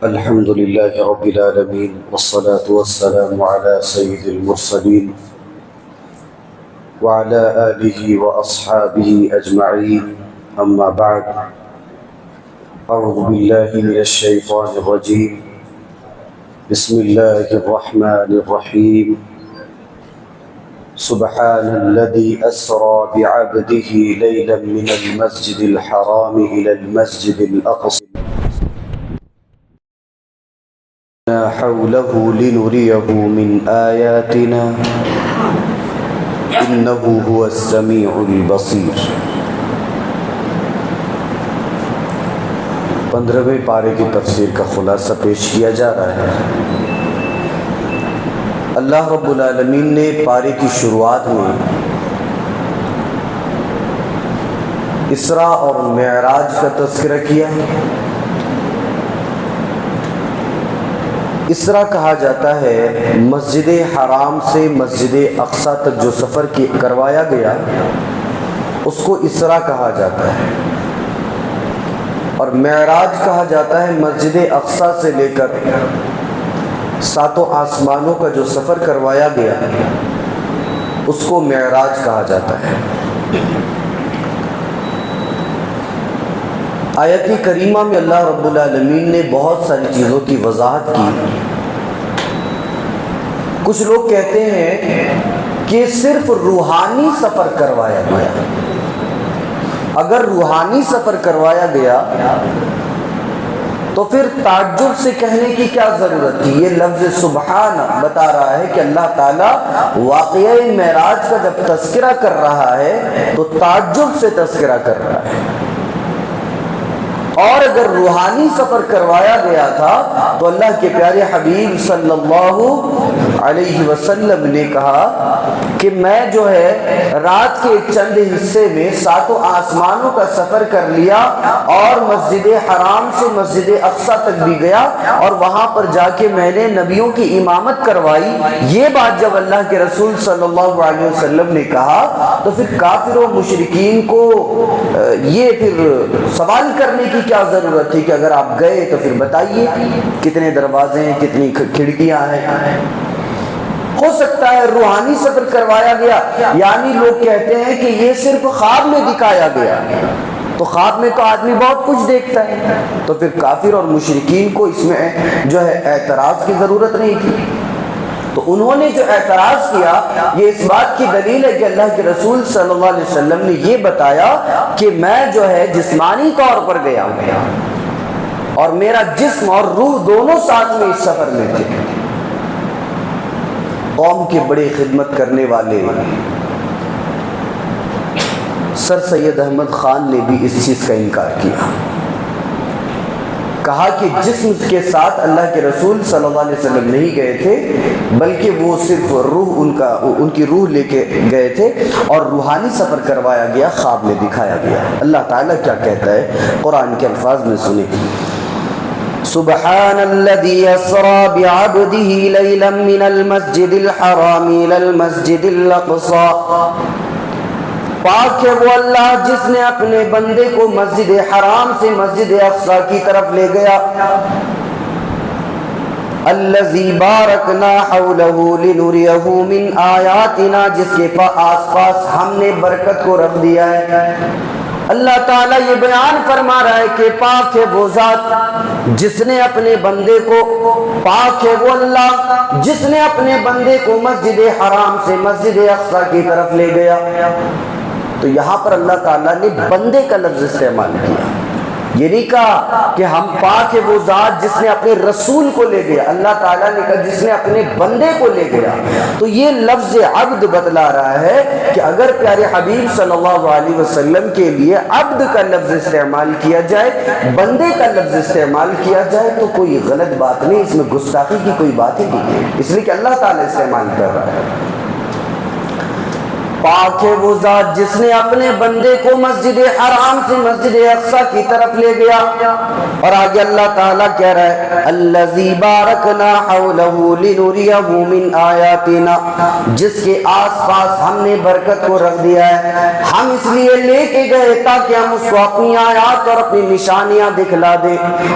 الحمد لله رب العالمين والصلاة والسلام على سيد المرسلين وعلى آله وأصحابه أجمعين. أما بعد، أعوذ بالله من الشيطان الرجيم. بسم الله الرحمن الرحيم. سبحان الذي أسرى بعبده ليلا من المسجد الحرام إلى المسجد الأقصى حوله لنريه من آياتنا إنه هو السميع البصير. 15ویں پارے کی تفسیر کا خلاصہ پیش کیا جا رہا ہے. اللہ رب العالمین نے پارے کی شروعات میں اسراء اور معراج کا تذکرہ کیا. اسراء کہا جاتا ہے مسجد حرام سے مسجد اقصیٰ تک جو سفر کروایا گیا اس کو اسراء کہا جاتا ہے، اور معراج کہا جاتا ہے مسجد اقصیٰ سے لے کر 7 آسمانوں کا جو سفر کروایا گیا اس کو معراج کہا جاتا ہے. آیت کریمہ میں اللہ رب العالمین نے بہت ساری چیزوں کی وضاحت کی. کچھ لوگ کہتے ہیں کہ صرف روحانی سفر کروایا گیا. اگر روحانی سفر کروایا گیا تو پھر تعجب سے کہنے کی کیا ضرورت تھی؟ یہ لفظ سبحان بتا رہا ہے کہ اللہ تعالیٰ واقعہ معراج کا جب تذکرہ کر رہا ہے تو تعجب سے تذکرہ کر رہا ہے. اور اگر روحانی سفر کروایا گیا تھا تو اللہ کے پیارے حبیب صلی اللہ علیہ وسلم نے کہا کہ میں جو ہے رات کے ایک چند حصے میں 7 آسمانوں کا سفر کر لیا اور مسجد حرام سے مسجد اقصیٰ تک بھی گیا اور وہاں پر جا کے میں نے نبیوں کی امامت کروائی. یہ بات جب اللہ کے رسول صلی اللہ علیہ وسلم نے کہا تو پھر کافر و مشرکین کو یہ پھر سوال کرنے کی کیا ضرورت تھی کہ اگر آپ گئے تو پھر بتائیے کتنے دروازے ہیں، کتنی کھڑکیاں ہیں. ہو سکتا ہے روحانی سفر کروایا گیا، یعنی لوگ کہتے ہیں کہ یہ صرف خواب میں دکھایا گیا، تو خواب میں تو آدمی بہت کچھ دیکھتا ہے، تو پھر کافر اور مشرکین کو اس میں جو ہے اعتراض کی ضرورت نہیں تھی. تو انہوں نے جو اعتراض کیا یہ اس بات کی دلیل ہے کہ اللہ کے رسول صلی اللہ علیہ وسلم نے یہ بتایا کہ میں جو ہے جسمانی طور پر گیا ہوں اور میرا جسم اور روح دونوں ساتھ میں اس سفر میں تھے. قوم کے بڑے خدمت کرنے والے سر سید احمد خان نے بھی اس چیز کا انکار کیا. کہا کہ جسم کے ساتھ اللہ کے رسول صلی اللہ علیہ وسلم نہیں گئے تھے بلکہ وہ صرف روح ان کی روح لے کے گئے تھے اور روحانی سفر کروایا گیا، خواب میں دکھایا گیا. اللہ تعالیٰ کیا کہتا ہے قرآن کے الفاظ میں سنیں. سبحان الذي اسرى بعبده ليلا من المسجد الحرام الى المسجد الاقصى. پاک ہے وہ اللہ جس نے اپنے بندے کو مسجد حرام سے مسجد اقصیٰ کی طرف لے گیا. الذی بارکنا حولہ لنریہ من آیاتنا، جس کے آس پاس ہم نے برکت کو رکھ دیا ہے. اللہ تعالیٰ یہ بیان فرما رہا ہے کہ پاک ہے وہ ذات جس نے اپنے بندے کو، پاک ہے وہ اللہ جس نے اپنے بندے کو مسجد حرام سے مسجد اقصیٰ کی طرف لے گیا. تو یہاں پر اللہ تعالیٰ نے بندے کا لفظ استعمال کیا. یہ نہیں کہا کہ ہم پاک ہے وہ ذات جس نے اپنے رسول کو لے گیا، اللہ تعالیٰ نے کہا جس نے اپنے بندے کو لے گیا. تو یہ لفظ عبد بتلا رہا ہے کہ اگر پیارے حبیب صلی اللہ علیہ وسلم کے لیے عبد کا لفظ استعمال کیا جائے، بندے کا لفظ استعمال کیا جائے تو کوئی غلط بات نہیں، اس میں گستاخی کی کوئی بات ہی نہیں ہے، اس لیے کہ اللہ تعالیٰ استعمال کر رہا ہے. پاک ہے وہ ذات جس نے اپنے بندے کو مسجد حرام سے مسجد اقصی کی طرف لے گیا. اور آگے اللہ تعالیٰ کہہ رہا ہے الذی بارکنا حولہ لنریہ من آیاتنا, جس کے آس پاس ہم نے برکت کو رکھ دیا ہے. ہم اس لیے لے کے گئے تاکہ ہم اس کو اپنی آیات اور اپنی نشانیاں دکھلا دیں.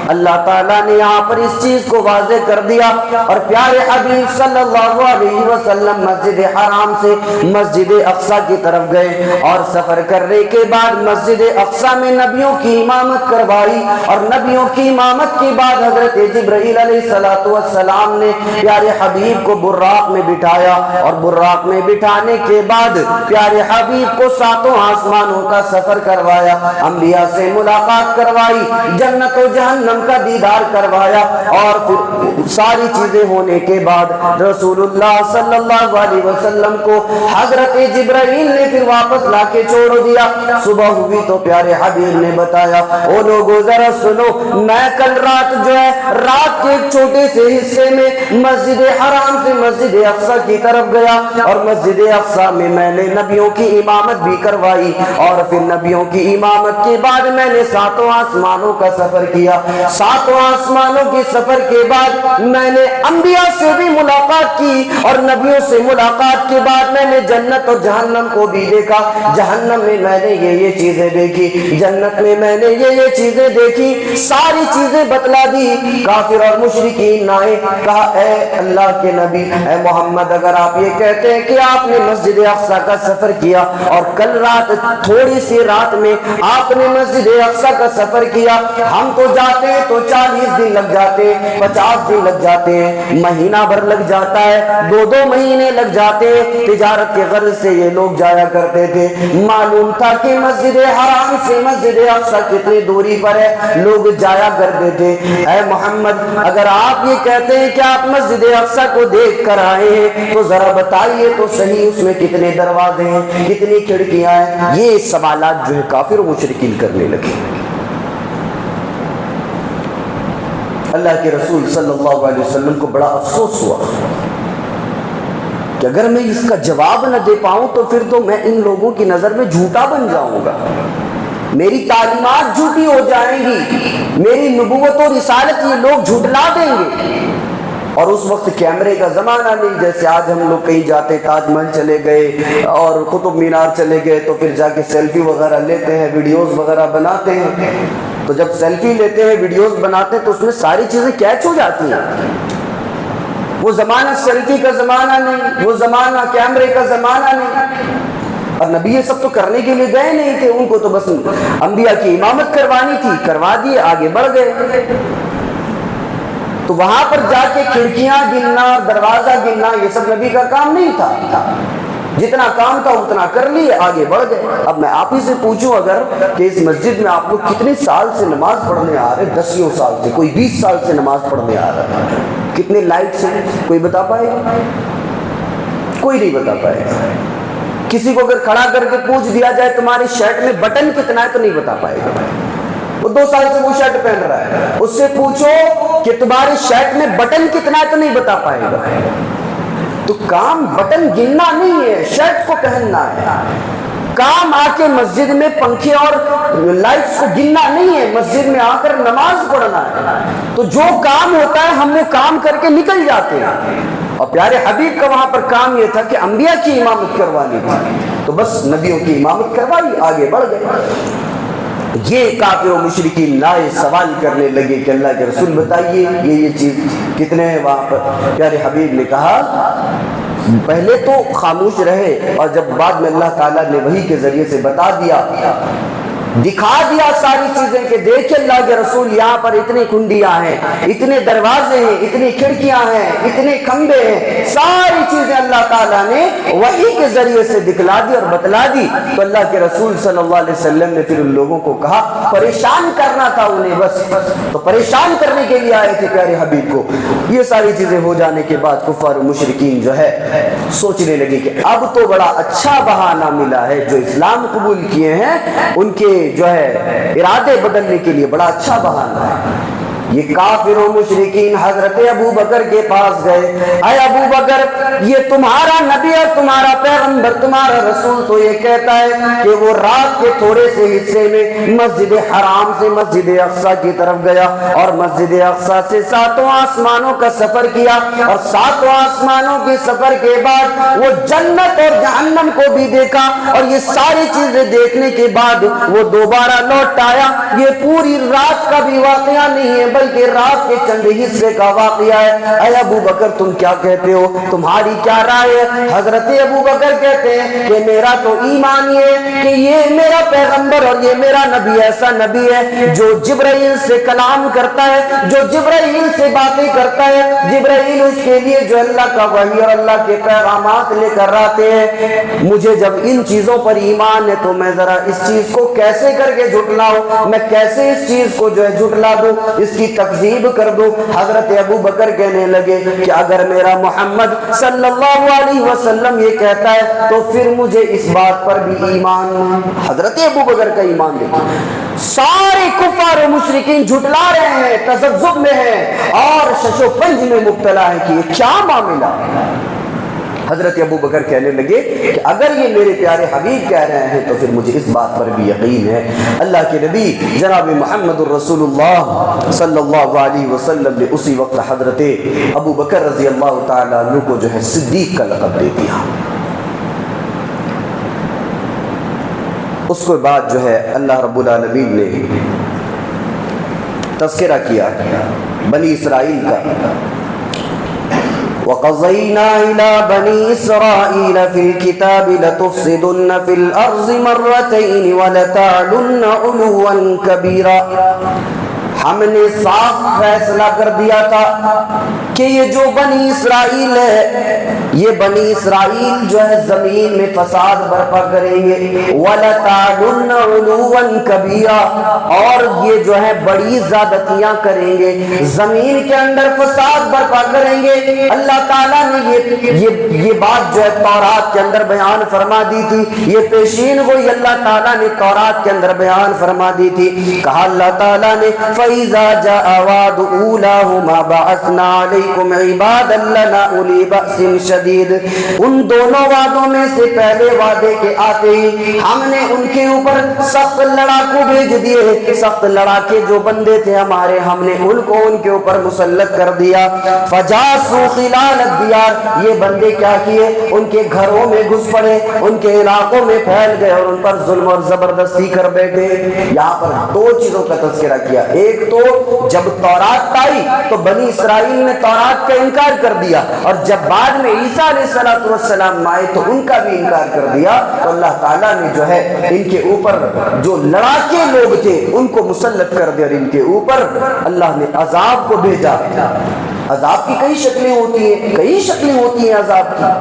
اللہ تعالیٰ نے یہاں پر اس چیز کو واضح کر دیا. اور پیارے حبیب صلی اللہ علیہ وسلم مسجد حرام سے مسجد اقصی کی طرف گئے, اور سفر کرنے کے بعد مسجد اقصی میں نبیوں کی امامت کروائی. اور نبیوں کی امامت کے بعد حضرت جبرائیل علیہ السلام نے پیارے حبیب کو براق میں بٹھایا, اور براق میں بٹھانے کے بعد پیارے حبیب کو ساتوں آسمانوں کا سفر کروایا, انبیاء سے ملاقات کروائی, جنت و جہنم کا دیدار کروایا. اور پھر ساری چیزیں ہونے کے بعد رسول اللہ صلی اللہ علیہ وسلم کو حضرت جبرائیل نے پھر واپس لا کے چھوڑ دیا. صبح ہوئی تو پیارے حبیب نے بتایا او لوگو ذرا سنو, میں کل رات جو ہے رات کے ایک چھوٹے سے حصے میں مسجد حرام سے مسجد اقصی کی طرف گیا, اور مسجد اقصی میں نے نبیوں کی امامت بھی کروائی. اور پھر نبیوں کی امامت کے بعد میں نے ساتوں آسمانوں کا سفر کیا. ساتوں آسمانوں کے سفر کے بعد میں نے انبیاء سے بھی ملاقات کی, اور نبیوں سے ملاقات کے بعد میں نے جنت اور جہنم کو بھی دیکھا. جہنم میں میں نے یہ چیزیں دیکھی, جنت میں میں نے یہ چیزیں دیکھی, ساری چیزیں بتلا دی. کافر اور مشرکین آئے, کہا اے اللہ کے نبی, اے محمد, اگر آپ یہ کہتے ہیں کہ آپ نے مسجد اقصی کا سفر کیا اور کل رات تھوڑی سی رات میں آپ نے مسجد اقصی کا سفر کیا, ہم تو جاتے ہیں تو 40 دن لگ جاتے ہیں, 50 دن لگ جاتے ہیں, مہینہ بھر لگ جاتا ہے, 2 مہینے لگ جاتے ہیں. تجارت کے غرض سے یہ لوگ جایا کرتے تھے. معلوم تھا کہ مسجد حرام سے مسجد اقصی کتنی دوری پر ہے, لوگ جایا کرتے تھے. اے محمد, اگر آپ یہ کہتے ہیں کہ آپ مسجد اقصی کو دیکھ کر آئے ہیں تو ذرا بتائیے تو صحیح اس میں کتنے دروازے ہیں, کتنی کھڑکیاں ہیں. یہ سوالات جو ہے کافر و مشرکین کرنے لگے. اللہ کے رسول صلی اللہ علیہ وسلم کو بڑا افسوس ہوا کہ اگر میں اس کا جواب نہ دے پاؤں تو پھر تو میں ان لوگوں کی نظر میں جھوٹا بن جاؤں گا, میری تعلیمات جھوٹی ہو جائیں گی, میری نبوت و رسالت یہ لوگ جھٹلا دیں گے. اور اس وقت کیمرے کا زمانہ نہیں, جیسے آج ہم لوگ کہیں جاتے, تاج محل چلے گئے اور قطب مینار چلے گئے تو پھر جا کے سیلفی وغیرہ لیتے ہیں, ویڈیوز وغیرہ بناتے ہیں. تو جب سیلفی لیتے ہیں, ویڈیوز بناتے ہیں تو اس میں ساری چیزیں کیچ ہو جاتی ہیں. وہ زمانہ سیلفی کا زمانہ نہیں, وہ زمانہ کیمرے کا زمانہ نہیں. اور نبی یہ سب تو کرنے کے لیے گئے نہیں تھے, ان کو تو بس انبیاء کی امامت کروانی تھی, کروا دیے, آگے بڑھ گئے. تو وہاں پر جا کے کھڑکیاں گننا, دروازہ گننا, یہ سب نبی کا کام نہیں تھا. جتنا کام تھا اتنا کر لیے, آگے بڑھ گئے. اب میں آپ ہی سے پوچھوں اگر کہ اس مسجد میں آپ لوگ کتنے سال سے نماز پڑھنے آ رہے, 10 سال سے, کوئی 20 سال سے نماز پڑھنے آ رہا ہے, کتنے لائٹس ہیں, کوئی بتا پائے گا؟ کوئی نہیں بتا پائے گا. کسی کو اگر کھڑا کر کے پوچھ دیا جائے تمہاری شرٹ میں بٹن کتنا ہے تو نہیں بتا پائے گا. وہ 2 سال سے وہ شرٹ پہن رہا ہے, اس سے پوچھو کہ تمہاری شرٹ میں بٹن کتنا ہے تو نہیں بتا پائے گا. تو کام بٹن گننا نہیں ہے, شرٹ کو پہننا ہے. کام آ کے مسجد میں پنکھے اور لائٹس کو گننا نہیں ہے, مسجد میں آ کر نماز پڑھنا ہے. تو جو کام ہوتا ہے ہم وہ کام کر کے نکل جاتے ہیں. اور پیارے حبیب کا وہاں پر کام یہ تھا کہ انبیاء کی امامت کروانی تھی, تو بس نبیوں کی امامت کروائی, آگے بڑھ گئے. یہ کافر و مشرکین لائے سوال کرنے لگے کہ اللہ کے رسول بتائیے یہ چیز کتنے ہیں وہاں پر. پیارے حبیب نے کہا پہلے تو خاموش رہے, اور جب بعد میں اللہ تعالیٰ نے وحی کے ذریعے سے بتا دیا, دکھا دیا ساری چیزیں کہ دیکھیں اللہ کے رسول یہاں پر اتنی کنڈیاں ہیں, اتنے دروازے ہیں, اتنی کھڑکیاں ہیں, اتنے کھمبے ہیں, ساری چیزیں اللہ تعالیٰ نے وحی کے ذریعے سے دکھلا دی اور بتلا دی. تو اللہ کے رسول صلی اللہ علیہ وسلم نے پھر ان لوگوں کو کہا, پریشان کرنا تھا انہیں بس, تو پریشان کرنے کے لیے آئے تھے پیارے حبیب کو. یہ ساری چیزیں ہو جانے کے بعد کفار و مشرکین جو ہے سوچنے لگے کہ اب تو بڑا اچھا بہانہ ملا ہے, جو اسلام قبول کیے ہیں ان کے جو ہے ارادے بدلنے کے لیے بڑا اچھا بہانہ ہے. یہ کافر و مشرکین حضرت ابو بکر کے پاس گئے، اے ابو بکر یہ تمہارا نبی اور تمہارا پیغمبر تمہارا رسول تو یہ کہتا ہے کہ وہ رات کے تھوڑے سے حصے میں مسجد حرام سے مسجد اقصی کی طرف گیا اور مسجد اقصی سے 7 آسمانوں کا سفر کیا، اور 7 آسمانوں کے سفر کے بعد وہ جنت اور جہنم کو بھی دیکھا، اور یہ ساری چیزیں دیکھنے کے بعد وہ دوبارہ لوٹ آیا۔ یہ پوری رات کا بھی واقعہ نہیں ہے بلکہ رات کے چند حصے کا واقعہ ہے۔ اے ابو بکر تم کیا کہتے ہو، تمہاری کیا رائے ہے؟ حضرت ابو بکر کہتے ہیں کہ میرا تو ایمان یہ ہے کہ یہ میرا پیغمبر اور یہ میرا نبی ایسا نبی ہے جو جبرائیل سے کلام کرتا ہے، جو جبرائیل سے باتیں کرتا ہے، جبرائیل اس کے لیے جو اللہ کا وحی اور اللہ کے پیغامات لے کر آتے ہیں۔ مجھے جب ان چیزوں پر ایمان ہے تو میں ذرا اس چیز کو کیسے کر کے جھٹلاؤں، میں کیسے اس چیز کو جو ہے جھٹلا دوں، اس کی تکذیب کر دوں۔ حضرت ابو بکر کہنے لگے کہ اگر میرا محمد صلی اللہ علیہ وسلم یہ کہتا ہے تو پھر مجھے اس بات پر بھی ایمان۔ حضرت ابو بکر کا ایمان دیکھیں، سارے کفار و مشرکین جھٹلا رہے ہیں، تذبذب میں ہیں اور شش و پنج میں مبتلا ہے کہ یہ کیا معاملہ۔ حضرت ابو بکر کہنے لگے کہ اگر یہ میرے پیارے حبیب کہہ رہے ہیں تو پھر مجھے اس بات پر بھی یقین ہے۔ اللہ کے نبی جناب محمد الرسول اللہ صلی اللہ علیہ وسلم نے اسی وقت حضرت ابو بکر رضی اللہ تعالیٰ عنہ کو جو ہے صدیق کا لقب دے دیا۔ اس کے بعد جو ہے اللہ رب العالمین نے تذکرہ کیا بنی اسرائیل کا، وَقَضَيْنَا إِلَى بَنِي إِسْرَائِيلَ فِي الْكِتَابِ لَتُفْسِدُنَّ فِي الْأَرْضِ مَرَّتَيْنِ وَلَتَعْلُنَّ عُلُوًّا كَبِيرًا۔ ہم نے صاف فیصلہ کر دیا تھا کہ یہ جو بنی اسرائیل ہے، یہ بنی اسرائیل جو ہے زمین میں فساد برپا کریں گے، وَلَتَعْلُنَّ عُلُوًّا كَبِيرًا، اور یہ جو ہے بڑی زیادتیاں کریں گے، زمین کے اندر فساد برپا کریں گے۔ اللہ تعالیٰ نے یہ بات جو ہے تورات کے اندر بیان فرما دی تھی، یہ پیشین گوئی اللہ تعالیٰ نے تورات کے اندر بیان فرما دی تھی۔ کہا اللہ تعالیٰ نے فَإِذَا جَاءَ وَعْدُ أُولَاهُمَا بَعَثْنَا عَلَيْكُمْ عِبَادًا لَنَا أُولِي بَأْسٍ شَدِيدٍ۔ ان دونوں وعدوں میں سے پہلے وعدے کے آتے ہی ہم نے ان کے اوپر سخت لڑاکو بھیج دیے، سخت لڑاکے جو بندے تھے ہمارے، ہم نے ان کو ان کے اوپر مسلط کر دیا۔ فَجَاسُوا خِلَالَ الدِّيَارِ، یہ بندے کیا کیے، ان کے گھروں میں گھس پڑے، ان کے علاقوں میں پھیل گئے اور ان پر ظلم اور زبردستی کر بیٹھے۔ یہاں پر 2 چیزوں کا تذکرہ کیا، ایک تو جب تورات آئی تو بنی اسرائیل نے تورات کا انکار کر دیا، اور جب بعد میں عیسیٰ علیہ السلام آئے تو ان کا بھی انکار کر دیا۔ تو اللہ تعالیٰ نے جو ہے ان کے اوپر جو لڑاکے لوگ تھے ان کو مسلط کر دیا، اور ان کے اوپر اللہ نے عذاب کو بھیجا۔ عذاب کی کئی شکلیں ہوتی ہیں، کئی شکلیں ہوتی ہیں عذاب کی۔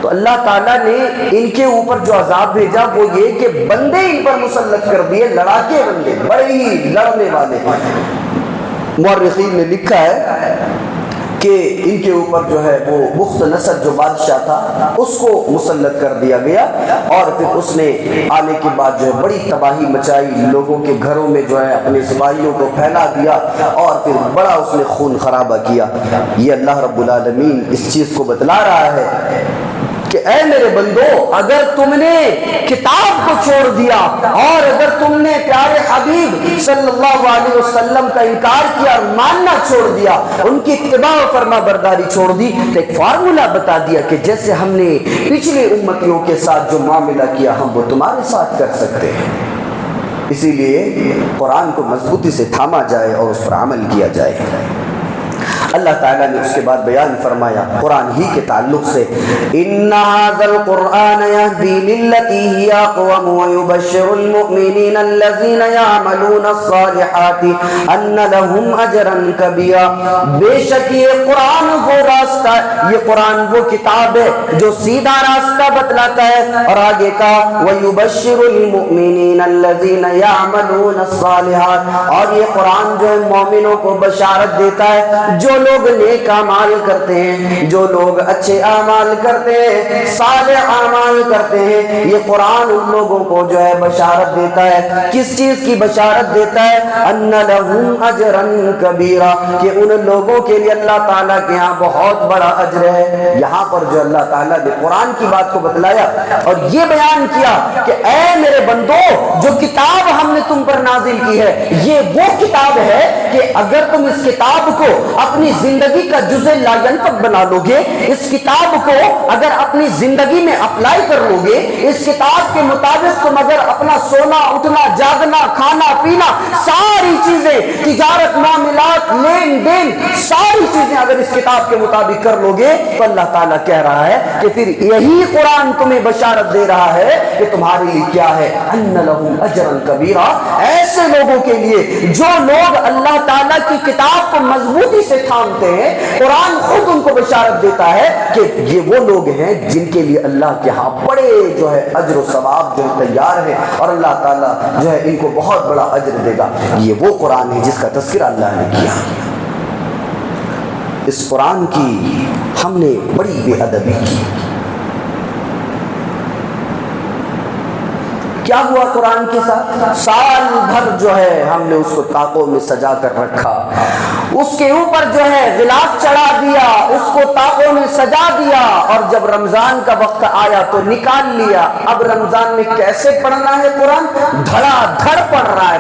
تو اللہ تعالیٰ نے ان کے اوپر جو عذاب بھیجا وہ یہ کہ بندے ان پر مسلط کر دیے، لڑاکے بندے، بڑے ہی لڑنے والے۔ مورخین نے لکھا ہے کہ ان کے اوپر جو ہے وہ بخت نصر جو بادشاہ تھا اس کو مسلط کر دیا گیا، اور پھر اس نے آنے کے بعد جو ہے بڑی تباہی مچائی، لوگوں کے گھروں میں جو ہے اپنے سپاہیوں کو پھیلا دیا، اور پھر بڑا اس نے خون خرابہ کیا۔ یہ اللہ رب العالمین اس چیز کو بتلا رہا ہے کہ اے میرے بندو، اگر تم نے کتاب کو چھوڑ دیا اور اگر تم نے پیارے حبیب صلی اللہ علیہ وسلم کا انکار کیا اور ماننا چھوڑ دیا، ان کی اتباع و فرما برداری چھوڑ دی، تو ایک فارمولا بتا دیا کہ جیسے ہم نے پچھلے امتیوں کے ساتھ جو معاملہ کیا ہم وہ تمہارے ساتھ کر سکتے ہیں۔ اسی لیے قرآن کو مضبوطی سے تھاما جائے اور اس پر عمل کیا جائے۔ اللہ تعالیٰ نے اس کے بعد بیان فرمایا قرآن ہی کے تعلق سے، إِنَّ هَذَا الْقُرْآنَ يَهْدِي لِلَّتِي هِيَ أَقْوَمُ وَيُبَشِّرُ الْمُؤْمِنِينَ الَّذِينَ يَعْمَلُونَ الصَّالِحَاتِ أَنَّ لَهُمْ أَجْرًا كَبِيرًا۔ بے شک یہ قرآن وہ راستہ، یہ قرآن وہ کتاب ہے جو سیدھا راستہ بتلاتا ہے، اور آگے کا وَيُبَشِّرُ الْمُؤْمِنِينَ الَّذِينَ يَعْمَلُونَ الصَّالِحَاتِ، اور یہ قرآن جو ہے مومنوں کو بشارت دیتا ہے جو لوگ نیک اعمال کرتے ہیں، جو لوگ اچھے اعمال کرتے ہیں، صالح اعمال کرتے ہیں، یہ قرآن ان لوگوں کو جو ہے بشارت دیتا ہے۔ کس چیز کی بشارت دیتا ہے؟ ان لہم اجرا کبیرا، کہ ان لوگوں کے لیے اللہ تعالیٰ کے ہاں بہت بڑا اجر ہے۔ یہاں پر جو اللہ تعالیٰ نے قرآن کی بات کو بتلایا اور یہ بیان کیا کہ اے میرے بندو، جو کتاب ہم نے تم پر نازل کی ہے یہ وہ کتاب ہے کہ اگر تم اس کتاب کو اپنی زندگی کا جزء لا ینفک بنا لو گے، اس کتاب کو اگر اپنی زندگی میں اپلائی کر لو گے، اس کتاب کے مطابق تم اگر اپنا سونا اٹھنا جاگنا کھانا پینا ساری چیزیں، تجارت معاملات لین دین ساری چیزیں اگر اس کتاب کے مطابق کر لو گے تو اللہ تعالیٰ کہہ رہا ہے کہ پھر یہی قرآن تمہیں بشارت دے رہا ہے کہ تمہارے لیے کیا ہے، ان لہم اجرا کبیرا، ایسے لوگوں کے لیے جو لوگ اللہ تعالیٰ کی کتاب کو مضبوطی سے تھامتے ہیں، قرآن خود ان کو بشارت دیتا ہے کہ یہ وہ لوگ ہیں جن کے لیے اللہ کے ہاں بڑے جو ہے اجر و ثواب جو تیار ہے، اور اللہ تعالیٰ جو ہے ان کو بہت بڑا اجر دے گا۔ یہ وہ قرآن ہے جس کا تذکرہ اللہ نے کیا۔ اس قرآن کی ہم نے بڑی بے ادبی کی۔ کیا ہوا قرآن کے ساتھ؟ سال بھر جو ہے ہم نے اس کو طاقوں میں سجا کر رکھا، اس کے اوپر جو ہے غلاف چڑھا دیا، اس کو طاقوں میں سجا دیا، اور جب رمضان کا وقت آیا تو نکال لیا۔ اب رمضان میں کیسے پڑھنا ہے قرآن؟ دھڑا دھڑ پڑھ رہا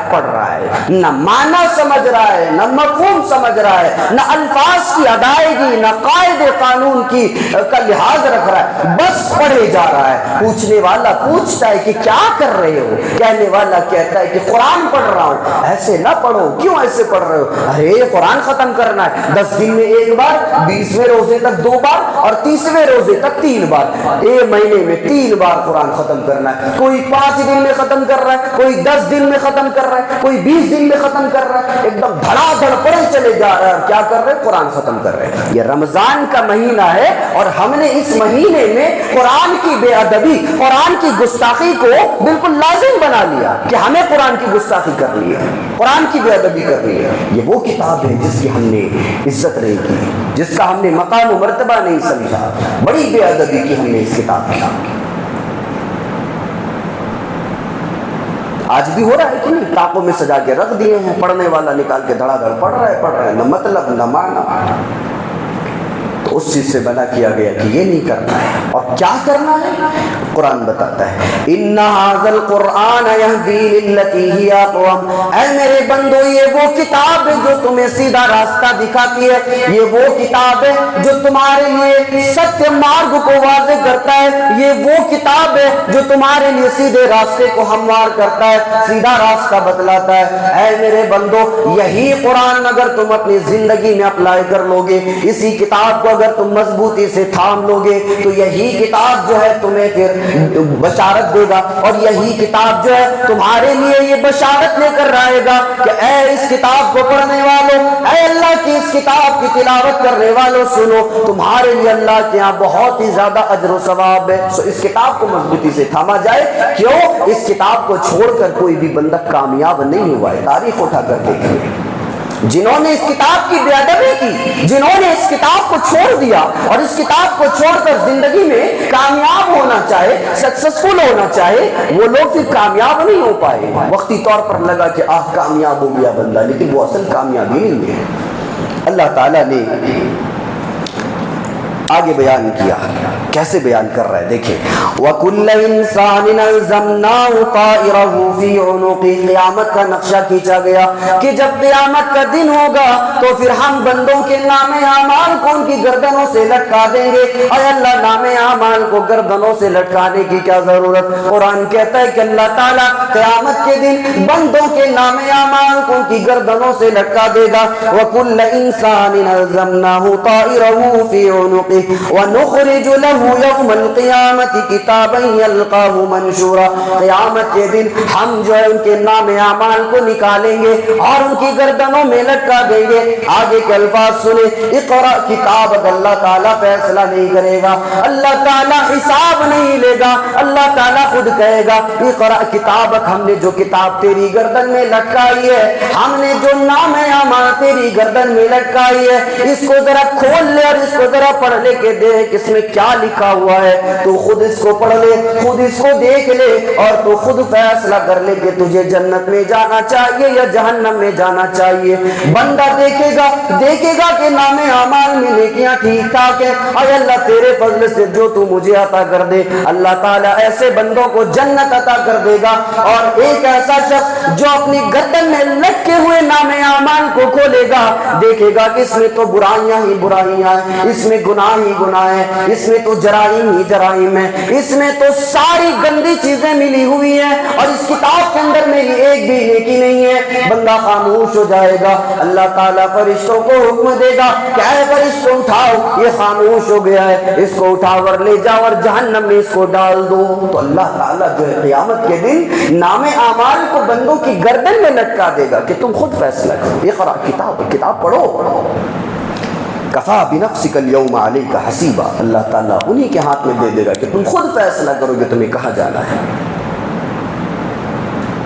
ہے، نہ معنی سمجھ رہا ہے، نہ مفہوم سمجھ رہا ہے، نہ الفاظ کی ادائیگی، نہ قاعدے قانون کی کا لحاظ رکھ رہا ہے، بس پڑھے جا رہا ہے۔ پوچھنے والا پوچھتا ہے کہ کیا کر رہے ہو؟ کہنے والا کہتا ہے کہ قرآن پڑھ رہا ہوں۔ ایسے نہ پڑھو، کیوں ایسے پڑھ رہے ہو؟ ارے قرآن ختم کرنا ہے، 10 دن میں 1 بار، 20ویں روزے تک 2 بار، اور 30ویں روزے تک 3 بار، ایک مہینے میں 3 بار قرآن ختم کرنا ہے۔ کوئی 5 دن میں ختم کر رہا ہے، کوئی 10 دن میں ختم کر رہا ہے، کوئی 20 دن میں ختم کر رہا ہے، ایک دم دھڑا دھڑ پڑے چلے جا رہا ہے، اور کیا کر رہے ہیں؟ قرآن ختم کر رہے ہیں۔ یہ رمضان کا مہینہ ہے اور ہم نے اس مہینے میں قرآن کی بے ادبی، قرآن کی گستاخی کو بالکل لازم بنا لیا کہ ہمیں قرآن کی گستاخی کرنی ہے، قرآن کی بے ادبی کرنی ہے۔ یہ وہ کتاب ہے جس کی ہم نے عزت نہیں کی، جس کا ہم نے مقام و مرتبہ نہیں سمجھا، بڑی بے ادبی کی ہم نے اس کتاب کی۔ آج بھی ہو رہا ہے کہ نہیں؟ طاقوں میں سجا کے رکھ دیے ہیں، پڑھنے والا نکال کے دھڑا دھڑ پڑھ رہا ہے، نہ مطلب نہ معنی۔ تو اس چیز سے منع کیا گیا کہ یہ نہیں کرنا ہے، اور کیا کرنا ہے قرآن بتاتا ہے۔ ان ھذا القرآن یہدی للتی ہی اقوم، اے میرے بندو یہ وہ کتاب ہے جو تمہیں سیدھا راستہ دکھاتی ہے، یہ وہ کتاب ہے جو تمہارے لیے ستیہ مارگ کو واضح کرتا ہے، یہ وہ کتاب ہے جو تمہارے لیے سیدھے راستے کو ہموار کرتا ہے، سیدھا راستہ بتلاتا ہے۔ اے میرے بندو یہی قرآن اگر تم اپنی زندگی میں اپلائی کر لو گے، اسی کتاب کو اگر تم مضبوطی سے تھام لو گے تو یہی کتاب جو ہے تمہیں پھر بشارت دے گا، اور یہی کتاب جو ہے تمہارے لیے یہ بشارت لے کر آئے گا کہ اے اس کتاب کو پڑھنے والوں، اے اللہ کی اس کتاب کی تلاوت کرنے والوں، سنو تمہارے لیے اللہ کے یہاں بہت ہی زیادہ اجر و ثواب ہے۔ سو اس کتاب کو مضبوطی سے تھاما جائے۔ کیوں؟ اس کتاب کو چھوڑ کر کوئی بھی بندہ کامیاب نہیں ہوا ہے۔ تاریخ اٹھا کر دیکھیے، جنہوں نے اس کتاب کی بے ادبی کی، جنہوں نے اس کتاب کو چھوڑ دیا اور اس کتاب کو چھوڑ کر زندگی میں کامیاب ہونا چاہے، سکسسفل ہونا چاہے، وہ لوگ پھر کامیاب نہیں ہو پائے۔ وقتی طور پر لگا کہ کامیاب ہو گیا بندہ، لیکن وہ اصل کامیابی نہیں ہے۔ اللہ تعالیٰ نے آگے بیان کیا، کیسے بیان کر رہا ہے دیکھیں، وَكُلَّ إِنسَانٍ أَلْزَمْنَاهُ طَائِرَهُ فِي عُنُقِهِ، قیامت کا نقشہ کھینچا گیا کہ جب قیامت کا دن ہوگا تو پھر ہم بندوں کے نام اعمال کو ان کی گردنوں سے لٹکا دیں گے۔ اے اللہ، نام اعمال کو گردنوں سے لٹکانے کی کیا ضرورت؟ قرآن کہتا ہے کہ اللہ تعالیٰ قیامت کے دن بندوں کے نام اعمال کو ان کی گردنوں سے لٹکا دے گا۔ وَكُلَّ إِنسَانٍ أَلْزَمْنَاهُ طَائِرَهُ فِي عُنُقِهِ، وَنُخْرِجُ لَهُ يَوْمَ الْقِيَامَةِ كِتَابًا يَلْقَاهُ مَنْشُورًا، قیامت کے دن ہم جو ہے ان کے نام اعمال کو نکالیں گے اور ان کی گردنوں میں لٹکا دیں گے۔ آگے کے الفاظ سنیں، اقرأ کتابک، اللہ تعالیٰ فیصلہ نہیں کرے گا، اللہ تعالیٰ حساب نہیں لے گا، اللہ تعالیٰ خود کہے گا اقرأ کتابک، ہم نے جو کتاب تیری گردن میں لٹکائی ہے، ہم نے جو نام اعمال تیری گردن میں لٹکائی ہے، اس کو ذرا کھول لے اور اس کو ذرا پڑھ لے کے دیکھ اس میں کیا لکھا ہوا ہے۔ تو خود اس کو پڑھ لے، خود اس کو دیکھ لے اور تو خود فیصلہ کر لے کہ تجھے جنت میں جانا چاہیے یا جہنم میں جانا چاہیے۔ بندہ دیکھے گا کہ نام اعمال میں نیکیاں ٹھیک ٹھاک ہیں، اے اللہ تیرے فضل سے جو تو مجھے عطا کر دے، اللہ تعالیٰ ایسے بندوں کو جنت عطا کر دے گا۔ اور ایک ایسا شخص جو اپنی گردن میں لٹکے ہوئے نام اعمال کو کھولے گا، دیکھے گا کہ اس میں تو برائیاں ہی برائیاں ہیں، اس میں گناہ ہی گناہ ہیں، اس میں تو جرائم ہی جرائم ہیں، اس میں تو ساری گندی چیزیں ملی ہوئی ہیں اور اس کتاب کے اندر میری ایک بھی نیکی نہیں ہے۔ بندہ خاموش ہو جائے گا، اللہ تعالیٰ فرشتوں کو حکم دے گا کہ اے فرشتوں اٹھاؤ، یہ خاموش ہو گیا ہے، اس کو اٹھا کر لے جاؤ اور جہنم میں اس کو ڈال دو۔ تو اللہ تعالیٰ جو ہے قیامت کے دن نام اعمال کو بندوں کی گردن میں لٹکا دے گا کہ تم خود فیصلہ کرو، اقرأ کتاب پڑھو۔ کفا بنفسک اليوم علیک حسیبا، اللہ تعالیٰ انہی کے ہاتھ میں دے دے گا کہ تم خود فیصلہ کرو کہ تمہیں کہاں جانا ہے۔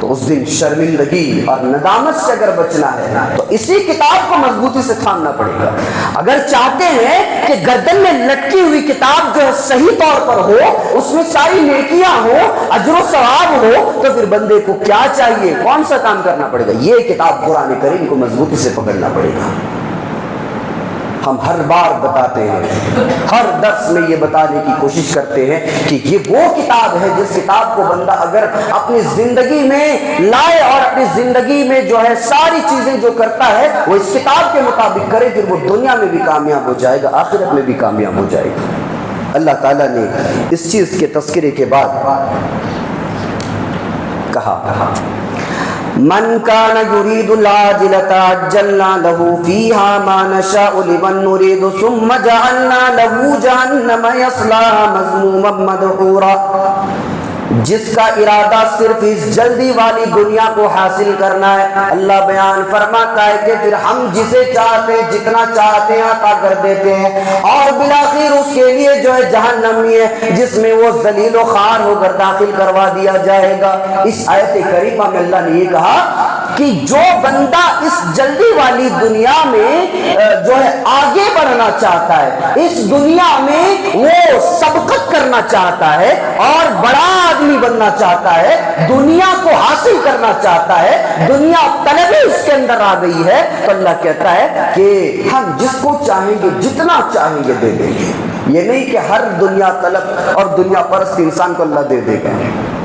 تو اس دن شرمندگی اور ندامت سے اگر بچنا ہے تو اسی کتاب کو مضبوطی سے تھامنا پڑے گا۔ اگر چاہتے ہیں کہ گردن میں لٹکی ہوئی کتاب جو ہے صحیح طور پر ہو، اس میں ساری نیکیاں ہو، اجر و ثواب ہو، تو پھر بندے کو کیا چاہیے، کون سا کام کرنا پڑے گا؟ یہ کتاب قرآن کریم کو مضبوطی سے پکڑنا پڑے گا۔ ہم ہر بار بتاتے ہیں، ہر درس میں یہ بتانے کی کوشش کرتے ہیں کہ یہ وہ کتاب ہے جس کتاب کو بندہ اگر اپنی زندگی میں لائے اور اپنی زندگی میں جو ہے ساری چیزیں جو کرتا ہے وہ اس کتاب کے مطابق کرے، پھر وہ دنیا میں بھی کامیاب ہو جائے گا، آخرت میں بھی کامیاب ہو جائے گا۔ اللہ تعالیٰ نے اس چیز کے تذکرے کے بعد کہا من کان یرید العاجلۃ عجلنا له فیہا ما نشاء لمن نرید ثم جعلنا له جہنم یصلاها مذموما مدحورا، جس کا ارادہ صرف اس جلدی والی دنیا کو حاصل کرنا ہے، اللہ بیان فرماتا ہے کہ پھر ہم جسے چاہتے ہیں جتنا چاہتے ہیں عطا کر دیتے ہیں، اور بلاخر اس کے لیے جو ہے جہنم ہی ہے جس میں وہ ذلیل و خوار ہو کر داخل کروا دیا جائے گا۔ اس آیت کریمہ میں اللہ نے یہ کہا کہ جو بندہ اس جلدی والی دنیا میں جو ہے آگے بڑھنا چاہتا ہے، اس دنیا میں وہ سبقت کرنا چاہتا ہے اور بڑا آدمی بننا چاہتا ہے، دنیا کو حاصل کرنا چاہتا ہے، دنیا طلبی اس کے اندر آ گئی ہے، تو اللہ کہتا ہے کہ ہم جس کو چاہیں گے جتنا چاہیں گے دے دیں گے۔ یہ نہیں کہ ہر دنیا طلب اور دنیا پرست انسان کو اللہ دے دے گا،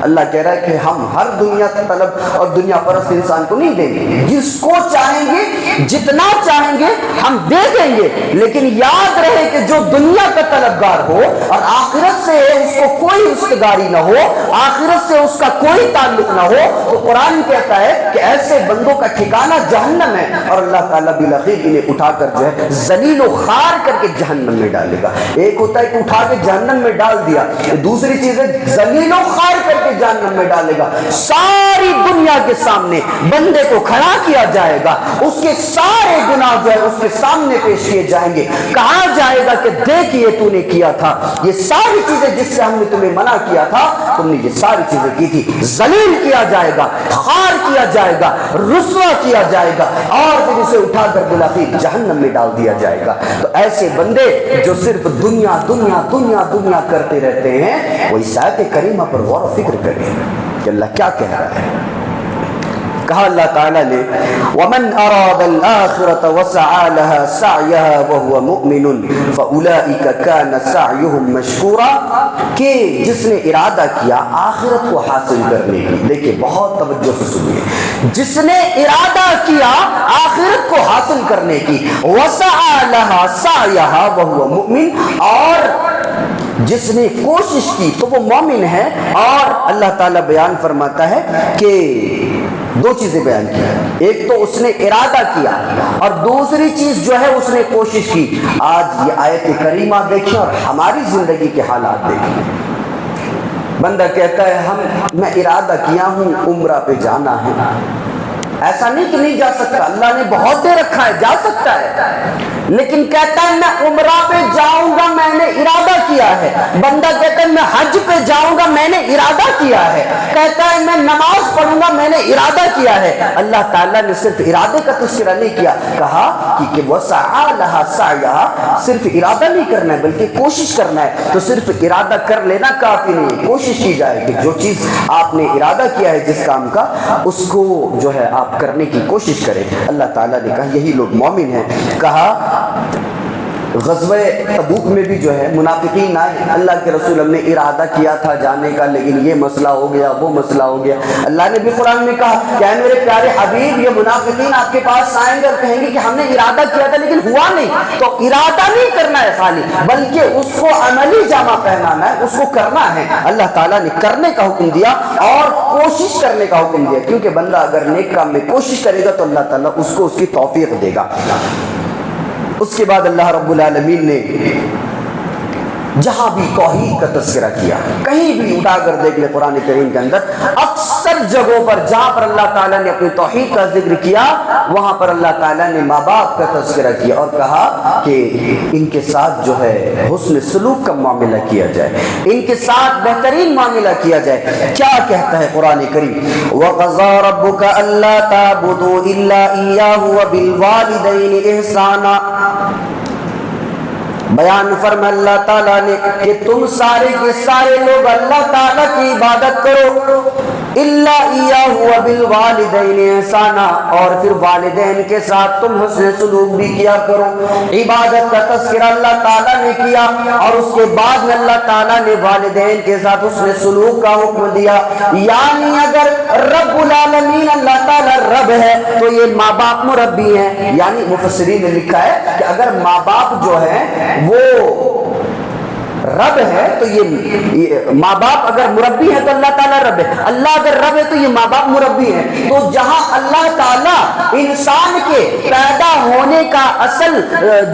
اللہ کہہ رہا ہے کہ ہم ہر دنیا طلب اور دنیا پرست انسان کو نہیں دیں گے، جس کو چاہیں گے جتنا چاہیں گے ہم دے دیں گے، لیکن یاد رہے کہ جو دنیا کا طلبگار ہو اور آخرت سے اس کو کوئی رشتگاری نہ ہو، آخرت سے اس کا کوئی تعلق نہ ہو، تو قرآن کہتا ہے کہ ایسے بندوں کا ٹھکانہ جہنم ہے، اور اللہ تعالیٰ بالآخر انہیں اٹھا کر جو ہے ذلیل و خوار کر کے جہنم میں ڈالے گا۔ ایک ہوتا ہے کہ اٹھا کے جہنم میں ڈال دیا، دوسری چیز ہے ذلیل و خوار کر کے جہنم میں ڈالے گا۔ ساری دنیا کے سامنے بندے کو کھڑا کیا جائے گا، اس کے سارے گناہ جو ہے اس کے سامنے پیش کیے جائیں گے، کہا جائے گا کہ دیکھ یہ تو نے کیا تھا، یہ ساری چیزیں جس سے ہم نے تمہیں منع کیا تھا تم نے یہ ساری چیزیں کی تھی۔ ذلیل کیا جائے گا، خوار کیا جائے گا، رسوا کیا جائے گا، اور پھر اسے اٹھا کر بالآخر جہنم میں ڈال دیا جائے گا۔ تو ایسے بندے جو صرف دنیا دنیا دنیا دنیا کرتے رہتے ہیں، وہ اس آیت کریمہ پر غور و فکر کریں کہ اللہ کیا کہہ رہا ہے۔ کہا اللہ تعالیٰ نے وَمَنْ أَرَادَ الْآخِرَةَ وَسَعَى لَهَا سَعْيَهَا وَهُوَ مُؤْمِنٌ فَأُولَئِكَ كَانَ سَعْيُهُمْ مَشْكُورًا، کہ جس نے ارادہ کیا آخرت کو حاصل کرنے کی، دیکھیں بہت توجہ سے سنیے، جس نے ارادہ کیا آخرت کو حاصل کرنے کی، وَسَعَى لَهَا سَعْيَهَا وَهُوَ مُؤْمِنٌ، اور جس نے کوشش کی تو وہ مومن ہے. اور اللہ تعالیٰ بیان فرماتا ہے کہ دو چیزیں بیان کی، ایک تو اس نے ارادہ کیا اور دوسری چیز جو ہے اس نے کوشش کی. آج یہ آیت کریمہ دیکھیں اور ہماری زندگی کے حالات دیکھیں. بندہ کہتا ہے میں ارادہ کیا ہوں عمرہ پہ جانا ہے. ایسا نہیں کہ نہیں جا سکتا، اللہ نے بہت دے رکھا ہے، جا سکتا ہے، لیکن کہتا ہے میں عمرہ پہ جاؤں گا، میں نے ارادہ کیا ہے. بندہ کہتا ہے میں حج پہ جاؤں گا، میں نے ارادہ کیا ہے. کہتا ہے میں نماز پڑھوں گا، میں نے ارادہ کیا ہے. اللہ تعالیٰ نے صرف ارادے کا تذکرہ نہیں کیا، کہا کہ وسعی لہا سعیہا، صرف ارادہ نہیں کرنا ہے بلکہ کوشش کرنا ہے. تو صرف ارادہ کر لینا کافی نہیں ہے، کوشش کی جائے کہ جو چیز آپ نے ارادہ کیا ہے جس کام کا، اس کو جو ہے آپ کرنے کی کوشش کریں. اللہ تعالیٰ نے کہا یہی لوگ مومن ہیں. کہا غزوہ تبوک میں بھی جو ہے منافقین آئے، اللہ کے رسول ہم نے ارادہ کیا تھا جانے کا لیکن یہ مسئلہ ہو گیا، وہ مسئلہ ہو گیا. اللہ نے بھی قرآن میں کہا کہ اے میرے پیارے حبیب یہ منافقین آپ کے پاس آئیں گے اور کہیں گے کہ ہم نے ارادہ کیا تھا لیکن ہوا نہیں. تو ارادہ نہیں کرنا ہے خالی، بلکہ اس کو عملی جامہ پہنانا ہے، اس کو کرنا ہے. اللہ تعالیٰ نے کرنے کا حکم دیا اور کوشش کرنے کا حکم دیا، کیونکہ بندہ اگر نیک کام میں کوشش کرے گا تو اللہ تعالیٰ اس کو اس کی توفیق دے گا. اس کے بعد اللہ رب العالمین نے جہاں بھی توحید کا تذکرہ کیا، کہیں بھی اٹھا کر دیکھ لے قرآن کریم کے اندر اکثر جگہوں پر جہاں پر اللہ تعالیٰ نے اپنی توحید کا ذکر کیا وہاں پر اللہ تعالیٰ نے ماں باپ کا تذکرہ کیا اور کہا کہ ان کے ساتھ جو ہے حسن سلوک کا معاملہ کیا جائے، ان کے ساتھ بہترین معاملہ کیا جائے. کیا کہتا ہے قرآن کریم؟ وَقَضَىٰ رَبُّكَ أَلَّا تَعْبُدُوا إِلَّا إِيَّاهُ وَبِالْوَالِدَيْنِ إِحْسَانًا. بیان فرما اللہ تعالیٰ نے کہ تم سارے کے سارے لوگ اللہ تعالیٰ کی عبادت کرو، الا ایاہ وبالوالدین احسانا، اور پھر والدین کے ساتھ تم حسن سلوک بھی کیا کرو. عبادت کا تذکرہ اللہ تعالیٰ نے کیا اور اس کے بعد میں اللہ تعالیٰ نے والدین کے ساتھ حسن سلوک کا حکم دیا. یعنی اگر رب العالمین اللہ تعالیٰ رب ہے تو یہ ماں باپ مربی ہیں. یعنی مفسرین نے لکھا ہے کہ اگر ماں باپ جو ہے وہ رب ہے تو یہ ماں باپ اگر مربی ہے تو اللہ تعالیٰ رب ہے، اللہ اگر رب ہے تو یہ ماں باپ مربی ہے. تو جہاں اللہ تعالیٰ انسان کے پیدا ہونے کا اصل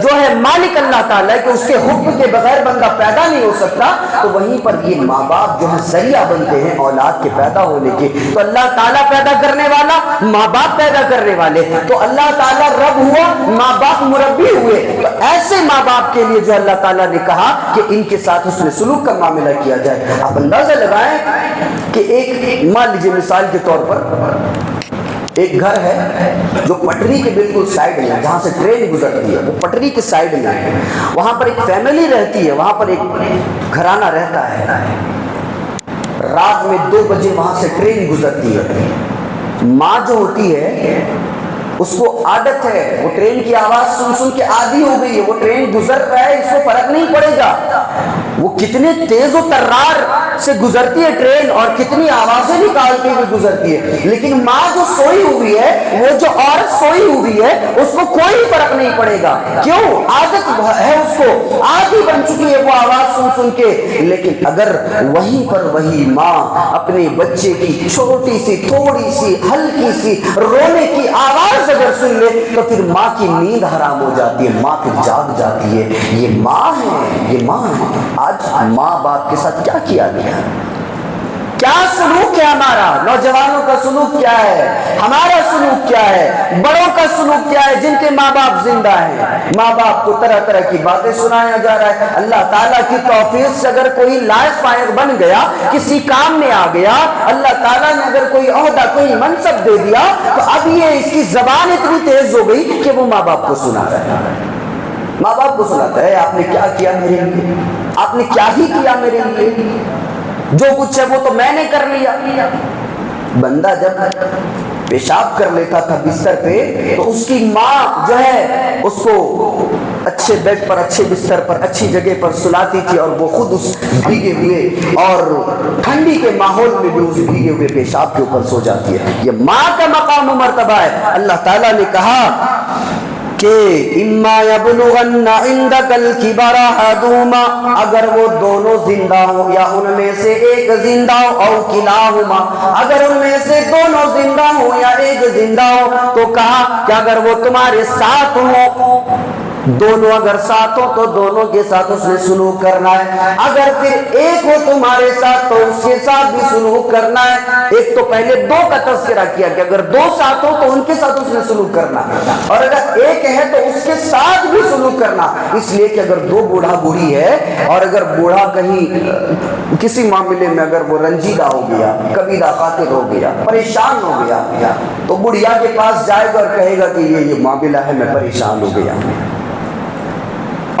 جو ہے مالک اللہ تعالیٰ ہے کہ اس کے حکم کے بغیر بندہ پیدا نہیں ہو سکتا، تو وہیں پر یہ ماں باپ جو ہے ذریعہ بنتے ہیں اولاد کے پیدا ہونے کے. تو اللہ تعالیٰ پیدا کرنے والا، ماں باپ پیدا کرنے والے، تو اللہ تعالیٰ رب ہوا، ماں باپ مربی ہوئے. تو ایسے ماں باپ کے لیے جو اللہ تعالیٰ نے کہا کہ ان کے ساتھ اس نے سلوک کا معاملہ کیا جائے. آپ اندازہ لگائیں کہ ایک مان لیجیے مثال کے طور پر ایک گھر ہے جو پٹری کے بالکل سائیڈ میں ہے، جہاں سے ٹرین گزرتی ہے وہ پٹری کے سائیڈ میں ہے. وہاں پر ایک فیملی رہتی ہے، وہاں پر ایک گھرانہ رہتا ہے. رات میں 2 بجے وہاں سے ٹرین گزرتی ہے. ماں جو ہوتی ہے اس کو عادت ہے، وہ ٹرین کی آواز سن سن کے عادی ہو گئی ہے. وہ ٹرین گزر رہا ہے، اس کو فرق نہیں پڑے گا وہ کتنے تیز و ترار سے گزرتی ہے ٹرین اور کتنی آوازیں نکالتی ہوئی گزرتی ہے. لیکن ماں جو سوئی ہوئی ہے، وہ جو عورت سوئی ہوئی ہے، اس کو کوئی فرق نہیں پڑے گا. کیوں؟ عادت ہے، اس کو عادی بن چکی ہے وہ آواز سن سن کے. لیکن اگر وہیں پر وہی ماں اپنے بچے کی چھوٹی سی تھوڑی سی ہلکی سی رونے کی آواز اگر سن لے تو پھر ماں کی نیند حرام ہو جاتی ہے، ماں پھر جاگ جاتی ہے. یہ ماں ہے، یہ ماں ہے. آج ماں باپ کے ساتھ کیا کیا گیا؟ کیا سلوک ہے ہمارا؟ نوجوانوں کا سلوک کیا ہے؟ ہمارا سلوک کیا ہے؟ بڑوں کا سلوک کیا ہے جن کے ماں باپ زندہ ہیں؟ ماں باپ کو طرح طرح کی باتیں سنایا جا رہا ہے. اللہ تعالیٰ کی توفیق سے اگر کوئی لائق فائق بن گیا، کسی کام میں آ گیا، اللہ تعالیٰ نے اگر کوئی عہدہ کوئی منصب دے دیا، تو اب یہ اس کی زبان اتنی تیز ہو گئی کہ وہ ماں باپ کو سنا رہا ہے. ماں باپ کو سناتا ہے آپ نے کیا کیا میرے لیے، آپ نے کیا ہی کیا میرے لیے، جو کچھ ہے وہ تو میں نے کر لیا. بندہ جب پیشاب کر لیتا تھا بستر پہ تو اس کی ماں جو ہے اس کو اچھے بیڈ پر، اچھے بستر پر، اچھی جگہ پر سلاتی تھی اور وہ خود اس بھیگے ہوئے اور ٹھنڈی کے ماحول میں بھی اس بھیگے ہوئے پیشاب کے اوپر سو جاتی ہے. یہ ماں کا مقام و مرتبہ ہے. اللہ تعالیٰ نے کہا کہ اما یبلغن عندک الکبر احدہما، اگر وہ دونوں زندہ ہوں یا ان میں سے ایک زندہ ہو، او کلاہما، اگر ان میں سے دونوں زندہ ہوں یا ایک زندہ ہو، تو کہا کہ اگر وہ تمہارے ساتھ ہوں، دونوں اگر ساتھ ہو تو دونوں کے ساتھ اس نے سلوک کرنا ہے، اگر پھر ایک ہو تمہارے ساتھ تو اس کے ساتھ بھی سلوک کرنا ہے۔ ایک تو پہلے دو کا تذکرہ کیا کہ اگر دو ساتھ ہو تو ان کے ساتھ اس نے سلوک کرنا، اور اگر ایک ہے تو اس کے ساتھ بھی سلوک کرنا، اس لیے کہ اگر دو بوڑھا بوڑھی ہے اور اگر بوڑھا کہیں کسی معاملے میں اگر وہ رنجیدہ ہو گیا، کبیرہ قاتل ہو گیا، پریشان ہو گیا، تو بڑھیا کے پاس جائے گا اور کہے گا کہ یہ معاملہ ہے، میں پریشان ہو گیا۔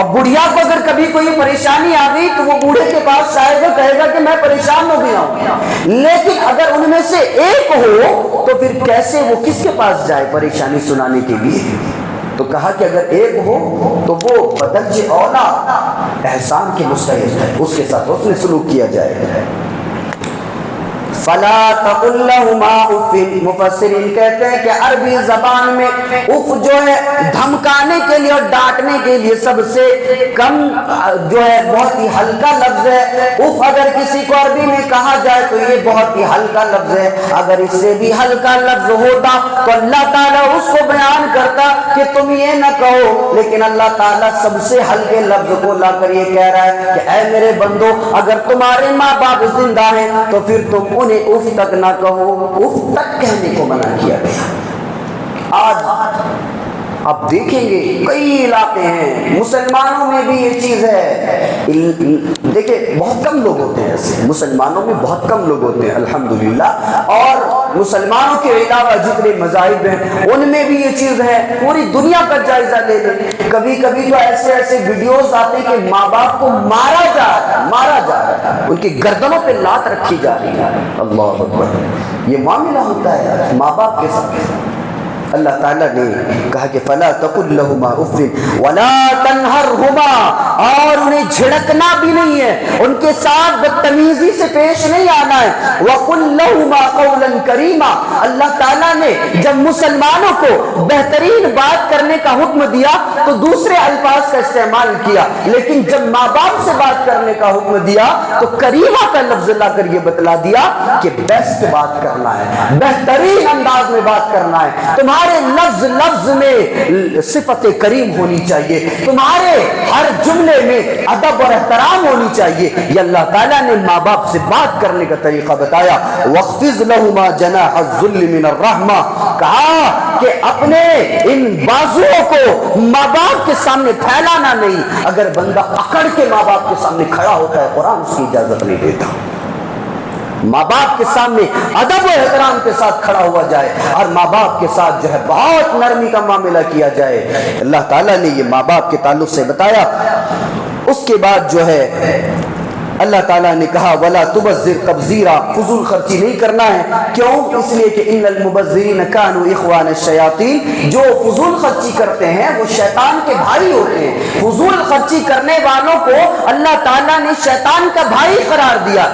اب بڑھیا کو اگر کبھی کوئی پریشانی آ گئی تو وہ بوڑھے کے پاس آئے گا، کہے گا کہ میں پریشان ہو گیا ہوں، لیکن اگر ان میں سے ایک ہو تو پھر کیسے وہ کس کے پاس جائے پریشانی سنانے کے لیے؟ تو کہا کہ اگر ایک ہو تو وہ بدرجہ اولا احسان کے مستحق ہے، اس کے ساتھ اس نے سلوک کیا جائے۔ فلا تقل لهما اف، مفسرین کہتے ہیں کہ عربی زبان میں اف جو ہے دھمکانے کے لیے اور ڈانٹنے کے لیے سب سے کم جو ہے بہت ہی ہلکا لفظ ہے۔ اف اگر کسی کو عربی میں کہا جائے تو یہ بہت ہی ہلکا لفظ ہے، اگر اس سے بھی ہلکا لفظ ہوتا تو اللہ تعالیٰ اس کو بیان کرتا کہ تم یہ نہ کہو، لیکن اللہ تعالیٰ سب سے ہلکے لفظ کو لا کر یہ کہہ رہا ہے کہ اے میرے بندو، اگر تمہارے ماں باپ زندہ ہیں تو پھر تم انہیں اف تک نہ کہو، اف تک کہنے کو منع کیا گیا۔ آج آپ دیکھیں گے کئی علاقے ہیں مسلمانوں میں بھی یہ چیز ہے، دیکھیں بہت کم لوگ ہوتے ہیں ایسے، مسلمانوں میں بہت کم لوگ ہوتے ہیں الحمدللہ، اور مسلمانوں کے علاوہ جتنے مذاہب ہیں ان میں بھی یہ چیز ہے۔ پوری دنیا کا جائزہ لے لیں، کبھی کبھی تو ایسے ویڈیوز آتے ہیں کہ ماں باپ کو مارا جا رہا ہے، ان کی گردنوں پہ لات رکھی جا رہی ہے۔ اللہ اکبر، یہ معاملہ ہوتا ہے ماں باپ کے ساتھ۔ اللہ تعالیٰ نے کہا کہ فلا تقل لهما اف ولا تنهرهما، اور انہیں جھڑکنا بھی نہیں ہے، ان کے ساتھ بدتمیزی سے پیش نہیں آنا ہے۔ وقل لهما قولا کریما، اللہ تعالیٰ نے جب مسلمانوں کو بہترین بات کرنے کا حکم دیا تو دوسرے الفاظ کا استعمال کیا، لیکن جب ماں باپ سے بات کرنے کا حکم دیا تو کریمہ کا لفظ لا کر یہ بتلا دیا کہ بیسٹ بات کرنا ہے، بہترین انداز میں بات کرنا ہے، تمہارے لفظ میں صفت کریم ہونی چاہیے، تمہارے ہر جملے میں ادب اور احترام ہونی چاہیے۔ یہ اللہ تعالیٰ نے ماں باپ سے بات کرنے کا طریقہ بتایا۔ وَخْفِضْ لَهُمَا جَنَاحَ الذُّلِّ مِنَ الرَّحْمَةِ، کہا کہ اپنے ان بازوؤں کو ماں باپ کے سامنے پھیلانا نہیں۔ اگر بندہ اکڑ کے ماں باپ کے سامنے کھڑا ہوتا ہے قرآن اس کی اجازت نہیں دیتا۔ ماں باپ کے سامنے ادب و احترام کے ساتھ کھڑا ہوا جائے اور ماں باپ کے ساتھ جو ہے بہت نرمی کا معاملہ کیا جائے۔ اللہ تعالیٰ نے یہ ماں باپ کے تعلق سے بتایا۔ اس کے بعد جو ہے اللہ تعالیٰ نے کہا وَلَا تُبَذِّرْ تَبْذِيرًا، فضول خرچی نہیں کرنا ہے۔ کیوں؟ اس لیے کہ اِنَّ الْمُبَذِّرِينَ كَانُوا إِخْوَانَ الشَّيَاطِينَ، جو فضول خرچی کرتے ہیں وہ شیطان کے بھائی ہوتے ہیں۔ فضول خرچی کرنے والوں کو اللہ تعالیٰ نے شیطان کا بھائی قرار دیا۔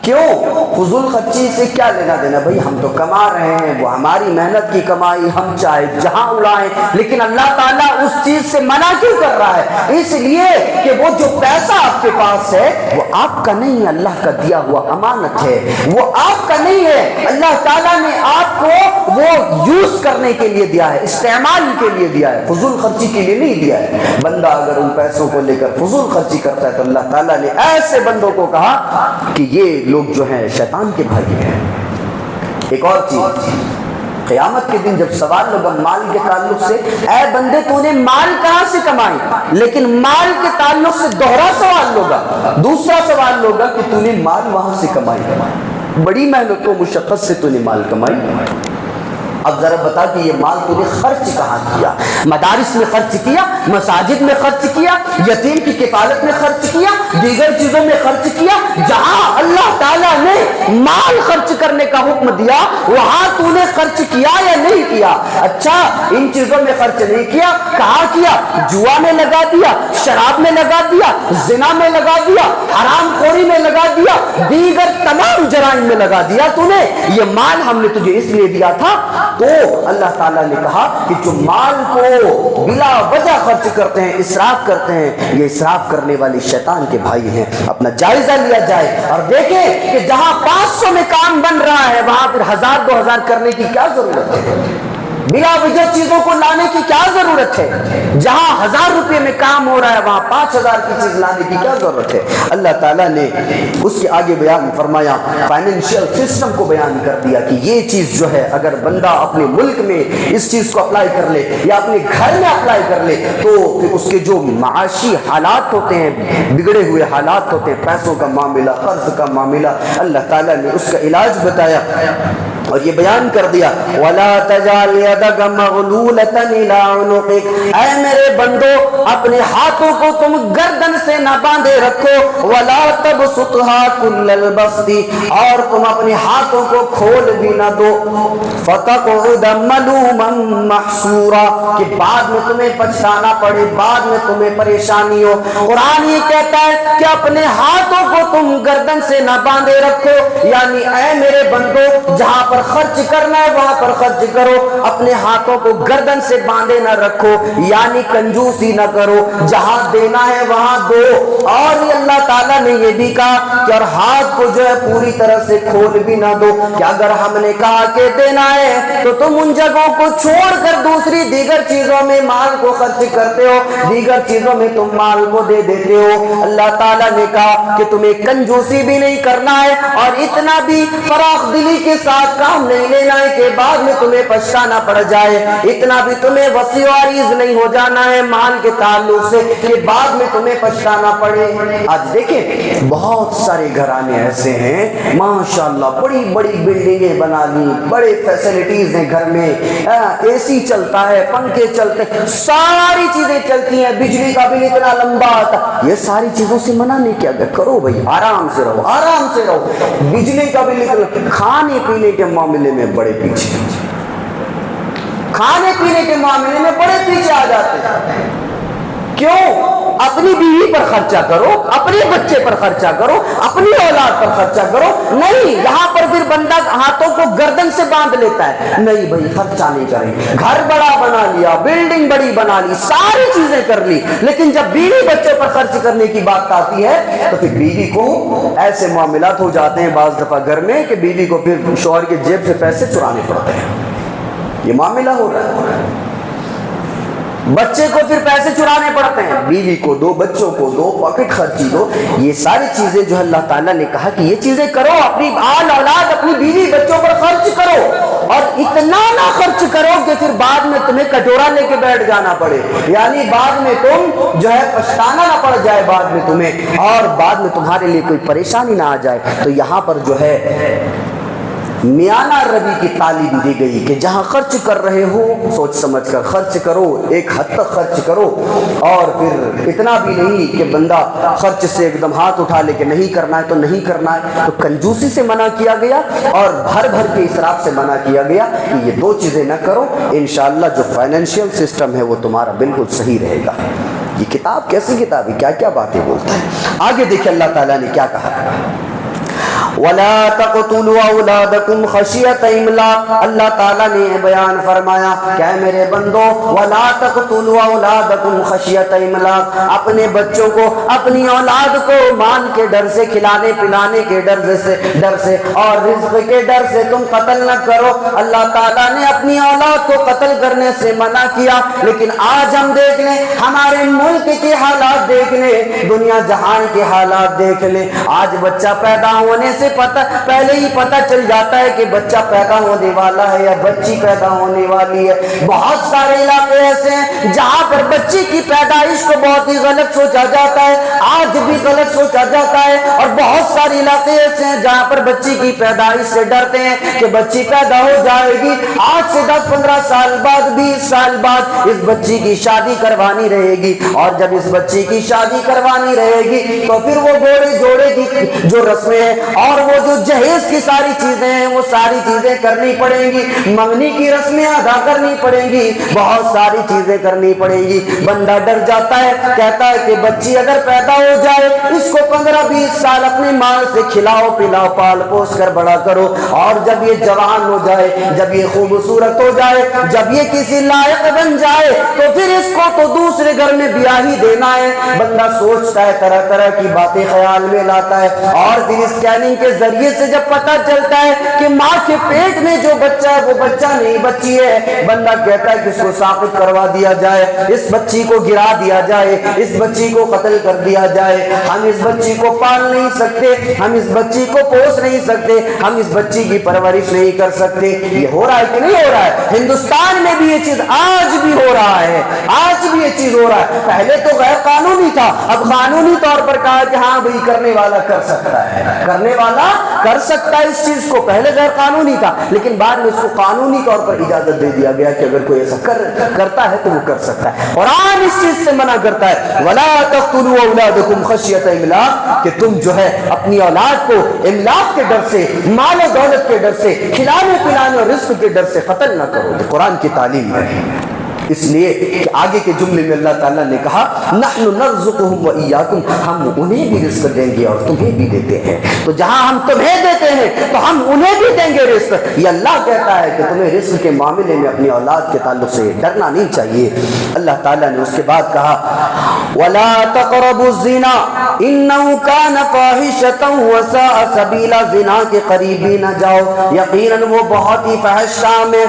کیوں؟ فضول خرچی سے کیا لینا دینا؟ بھئی ہم تو کما رہے ہیں، وہ ہماری محنت کی کمائی، ہم چاہے جہاں اڑائیں، لیکن اللہ تعالیٰ اس چیز سے منع کیوں کر رہا ہے؟ اس لیے کہ وہ جو پیسہ آپ کے پاس ہے وہ آپ کا نہیں ہے، اللہ کا دیا ہوا امانت ہے، وہ آپ کا نہیں ہے، اللہ تعالیٰ نے آپ کو وہ یوز کرنے کے لیے دیا ہے، استعمال کے لیے دیا ہے، فضول خرچی کے لیے نہیں دیا ہے۔ بندہ اگر ان پیسوں کو لے کر فضول خرچی کرتا ہے تو اللہ تعالیٰ نے ایسے بندوں کو کہا کہ یہ لوگ جو ہیں شیطان کے بھائی ہیں۔ ایک اور چیز، قیامت کے دن جب سوال ہوگا مال کے تعلق سے، اے بندے تو نے مال کہاں سے کمائی، لیکن مال کے تعلق سے دوہرا سوال ہوگا، دوسرا سوال ہوگا کہ تو نے مال وہاں سے کمائی، بڑی محنت و مشقت سے تو نے مال کمائی، اب ذرا بتا کہ یہ مال تو نے خرچ کہاں کیا؟ مدارس میں خرچ کیا، مساجد میں خرچ کیا، یتیم کی کفالت میں خرچ کیا، دیگر چیزوں میں خرچ کیا؟ جہاں اللہ تعالیٰ نے مال خرچ کرنے کا حکم دیا وہاں تو نے خرچ کیا یا نہیں کیا؟ اچھا ان چیزوں میں خرچ نہیں کیا، کہاں کیا؟ جوا میں لگا دیا، شراب میں لگا دیا، زنا میں لگا دیا، حرام خوری میں لگا دیا، دیگر تمام جرائم میں لگا دیا تو نے۔ یہ مال ہم نے تجھے اس لیے دیا تھا تو اللہ تعالیٰ نے کہا کہ جو مال کو بلا وجہ خرچ کرتے ہیں، اسراف کرتے ہیں، یہ اسراف کرنے والے شیطان کے بھائی ہیں۔ اپنا جائزہ لیا جائے اور دیکھیں کہ جہاں 500 میں کام بن رہا ہے وہاں پھر 1000 2000 کرنے کی کیا ضرورت ہے؟ بلا وجہ چیزوں کو لانے کی کیا ضرورت ہے؟ جہاں 1000 روپے میں کام ہو رہا ہے وہاں 5000 کی چیز لانے کی کیا ضرورت ہے؟ اللہ تعالیٰ نے اس کے آگے بیان فرمایا، فائنینشیل سسٹم کو بیان کر دیا کہ یہ چیز جو ہے اگر بندہ اپنے ملک میں اس چیز کو اپلائی کر لے یا اپنے گھر میں اپلائی کر لے تو پھر اس کے جو معاشی حالات ہوتے ہیں، بگڑے ہوئے حالات ہوتے ہیں، پیسوں کا معاملہ، قرض کا معاملہ، اللہ تعالیٰ نے اس کا علاج بتایا اور یہ بیان کر دیا، وَلَا تَجْعَلْ يَدَكَ مَغْلُولَةً إِلَىٰ عُنُقِكَ، اے میرے بندو اپنے ہاتھوں کو تم گردن سے نہ باندھے رکھو، وَلَا تَبْسُطْهَا كُلَّ الْبَسْطِ، اور تم اپنے ہاتھوں کو کھول بھی نہ دو، فَتَقْعُدَ مَلُومًا مَحْسُورًا، کہ بعد میں تمہیں پچھتانا پڑے، بعد میں تمہیں پریشانی ہو۔ قرآن یہ کہتا ہے کہ اپنے ہاتھوں کو تم گردن سے نہ باندھے رکھو، یعنی اے میرے بندو جہاں پر خرچ کرنا ہے وہاں پر خرچ کرو، اپنے ہاتھوں کو گردن سے باندھے نہ رکھو، یعنی کنجوسی نہ کرو، جہاں دینا ہے وہاں دو۔ اور یہ اللہ تعالیٰ نے یہ بھی کہا کہ اور ہاتھ کو جو ہے پوری طرح سے کھول بھی نہ دو، کہ اگر ہم نے کہا کہ دینا ہے تو تم ان جگہوں کو چھوڑ کر دوسری دیگر چیزوں میں مال کو خرچ کرتے ہو، دیگر چیزوں میں تم مال کو دے دیتے ہو۔ اللہ تعالیٰ نے کہا کہ تمہیں کنجوسی بھی نہیں کرنا ہے اور اتنا بھی فراخ دلی کے ساتھ کام نہیں لینا ہے کہ بعد میں تمہیں پچھتانا پڑ جائے، اتنا بھی تمہیں وسیع و عریض نہیں ہو جانا ہے مال کے تعلق سے کہ بعد میں تمہیں پچھتانا پڑے۔ آج دیکھیں بہت سارے گھرانے ایسے ہیں ماشاءاللہ، بڑی بڑی بلڈنگیں بنا لی، بڑے فیسلٹیز ہیں گھر میں، اے سی چلتا ہے، پنکھے چلتے ہیں، ساری چیزیں چلتی ہیں، بجلی کا بل اتنا لمبا آتا، یہ ساری چیزوں سے منع نہیں کیا گیا، کرو بھائی آرام سے رہو، آرام سے رہو، بجلی کا بل اتنا، کھانے پینے کے معاملے میں بڑے پیچھے، کھانے پینے کے معاملے میں بڑے پیچھے آ جاتے ہیں۔ کیوں؟ اپنی بیوی پر خرچہ کرو، اپنے بچے پر خرچہ کرو، اپنی اولاد پر خرچہ کرو، نہیں یہاں پر پھر بندہ ہاتھوں کو گردن سے باندھ لیتا ہے، نہیں بھائی خرچہ نہیں کریں، گھر بڑا بنا لیا، بلڈنگ بڑی بنا لی، ساری چیزیں کر لی، لیکن جب بیوی بچوں پر خرچ کرنے کی بات آتی ہے تو پھر بیوی کو ایسے معاملات ہو جاتے ہیں بعض دفعہ گھر میں کہ بیوی کو پھر شوہر کے جیب سے پیسے چرانے پڑتے ہیں، یہ معاملہ ہو رہا ہے، بچے کو پھر پیسے چرانے پڑتے ہیں، بیوی کو دو، بچوں کو دو، پاکٹ خرچی دو، یہ ساری چیزیں جو اللہ تعالیٰ نے کہا کہ یہ چیزیں کرو، اپنی آل اولاد اپنی بیوی بچوں پر خرچ کرو، اور اتنا نہ خرچ کرو کہ پھر بعد میں تمہیں کٹورا لے کے بیٹھ جانا پڑے، یعنی بعد میں تم جو ہے پچھتانا نہ پڑ جائے بعد میں تمہیں، اور بعد میں تمہارے لیے کوئی پریشانی نہ آ جائے۔ تو یہاں پر جو ہے میانہ روی کی تعلیم دی گئی کہ جہاں خرچ کر رہے ہو سوچ سمجھ کر خرچ کرو، ایک حد تک خرچ کرو، اور پھر اتنا بھی نہیں کہ بندہ خرچ سے ایک دم ہاتھ اٹھا لے کہ نہیں کرنا ہے تو نہیں کرنا ہے۔ تو کنجوسی سے منع کیا گیا اور بھر بھر کے اسراف سے منع کیا گیا کہ یہ دو چیزیں نہ کرو، انشاءاللہ جو فائنینشیل سسٹم ہے وہ تمہارا بالکل صحیح رہے گا۔ یہ کتاب کیسی کتاب ہے، کیا کیا باتیں بولتا ہے۔ آگے دیکھیں اللہ تعالیٰ نے کیا کہا، وَلَا تَقْتُلُوا أَوْلَادَكُمْ خَشْيَةَ إِمْلَاقٍ، اللہ تعالیٰ نے بیان فرمایا کہ اے میرے بندو وَلَا تَقْتُلُوا أَوْلَادَكُمْ خَشْيَةَ إِمْلَاقٍ، اپنے بچوں کو، اپنی اولاد کو مال کے ڈر سے، کھلانے پلانے کے ڈر سے اور رزق کے ڈر سے تم قتل نہ کرو۔ اللہ تعالیٰ نے اپنی اولاد کو قتل کرنے سے منع کیا، لیکن آج ہم دیکھ لیں، ہمارے ملک کے حالات دیکھ لیں، دنیا جہان کے حالات دیکھ لیں، آج بچہ پیدا ہونے سے پہلے ہی پتہ چل جاتا ہے کہ بچہ پیدا ہونے والا ہے یا بچی پیدا ہونے والی ہے۔ بہت سارے علاقے ایسے ہیں جہاں پر بچی کی پیدائش کو بہت ہی غلط سوچا جاتا ہے، آج بھی غلط سوچا جاتا ہے، اور بہت سارے علاقے ایسے ہیں جہاں پر بچی کی پیدائش سے ڈرتے ہیں کہ بچی پیدا ہو جائے گی، آج سے 10 15 سال بعد 20 سال بعد اس بچی کی شادی کروانی رہے گی، اور جب اس بچی کی شادی کروانی رہے گی تو پھر وہ گھوڑے جوڑے کی جو رسمیں ہیں اور وہ جو جہیز کی ساری چیزیں ہیں وہ ساری چیزیں کرنی پڑیں گی، منگنی کی رسمیں ادا کرنی پڑیں گی، بہت ساری چیزیں کرنی پڑیں گی۔ بندہ ڈر جاتا ہے، کہتا ہے کہ بچی اگر پیدا ہو جائے اس کو 15-20 سال اپنے مال سے کھلاؤ پلاؤ پال پوس کر بڑا کرو، اور جب یہ جوان ہو جائے، جب یہ خوبصورت ہو جائے، جب یہ کسی لائق بن جائے تو پھر اس کو تو دوسرے گھر میں بیاہی دینا ہے۔ بندہ سوچتا ہے، طرح طرح کی باتیں خیال میں لاتا ہے، اور پھر اسکیننگ کے ذریعے سے جب پتہ چلتا ہے کہ ماں کے پیٹ میں جو بچہ ہے وہ بچہ نہیں بچی ہے، بندہ کہتا ہے کہ اس کو ساقط کروا دیا جائے، اس بچی کو گرا دیا جائے، اس بچی کو قتل کر دیا جائے، ہم اس بچی کو پال نہیں سکتے، ہم اس بچی کو پوس نہیں سکتے، ہم اس بچی کی پرورش نہیں کر سکتے۔ یہ ہو رہا ہے کہ نہیں ہو رہا ہے؟ ہندوستان میں بھی یہ چیز آج بھی ہو رہا ہے، آج بھی یہ چیز ہو رہا ہے۔ پہلے تو غیر قانونی تھا، اب قانونی طور پر کہا کہ ہاں بھئی کرنے والا کر سکتا ہے، کرنے والا کر سکتا ہے اس چیز کو۔ پہلے غیر قانونی تھا لیکن بعد میں اس کو قانونی طور پر اجازت دے دیا گیا کہ اگر کوئی ایسا کرتا ہے تو وہ کر سکتا ہے۔ قرآن اس چیز سے منع کرتا ہے، وَلَا تَقْتُلُوا أَوْلَادَكُمْ خَشْيَةَ إِمْلَاقٍ، کہ تم جو ہے اپنی اولاد کو املاق کے ڈر سے، مال و دولت کے ڈر سے، کھلانے پلانے اور رزق کے ڈر سے قتل نہ کرو۔ قرآن کی تعلیم ہے، اس لیے کہ آگے کے جملے میں اللہ تعالیٰ نے کہا نحن نرزقهم وإياكم، ہم انہیں بھی رزق دیں گے اور تمہیں بھی دیتے ہیں۔ تو جہاں ہم تمہیں دیتے ہیں تو ہم انہیں بھی دیں گے رزق۔ یہ اللہ کہتا ہے کہ تمہیں رزق کے معاملے میں اپنی اولاد کے تعلق سے ڈرنا نہیں چاہیے۔ اللہ تعالیٰ نے اس کے بعد کہا وَلَا تَقْرَبُوا الزِّنَا إِنَّهُ كَانَ فَاحِشَةً وَسَاءَ سَبِيلًا، زنا کے قریب بھی نہ جاؤ، یقیناً وہ بہت ہی فحش کام ہے،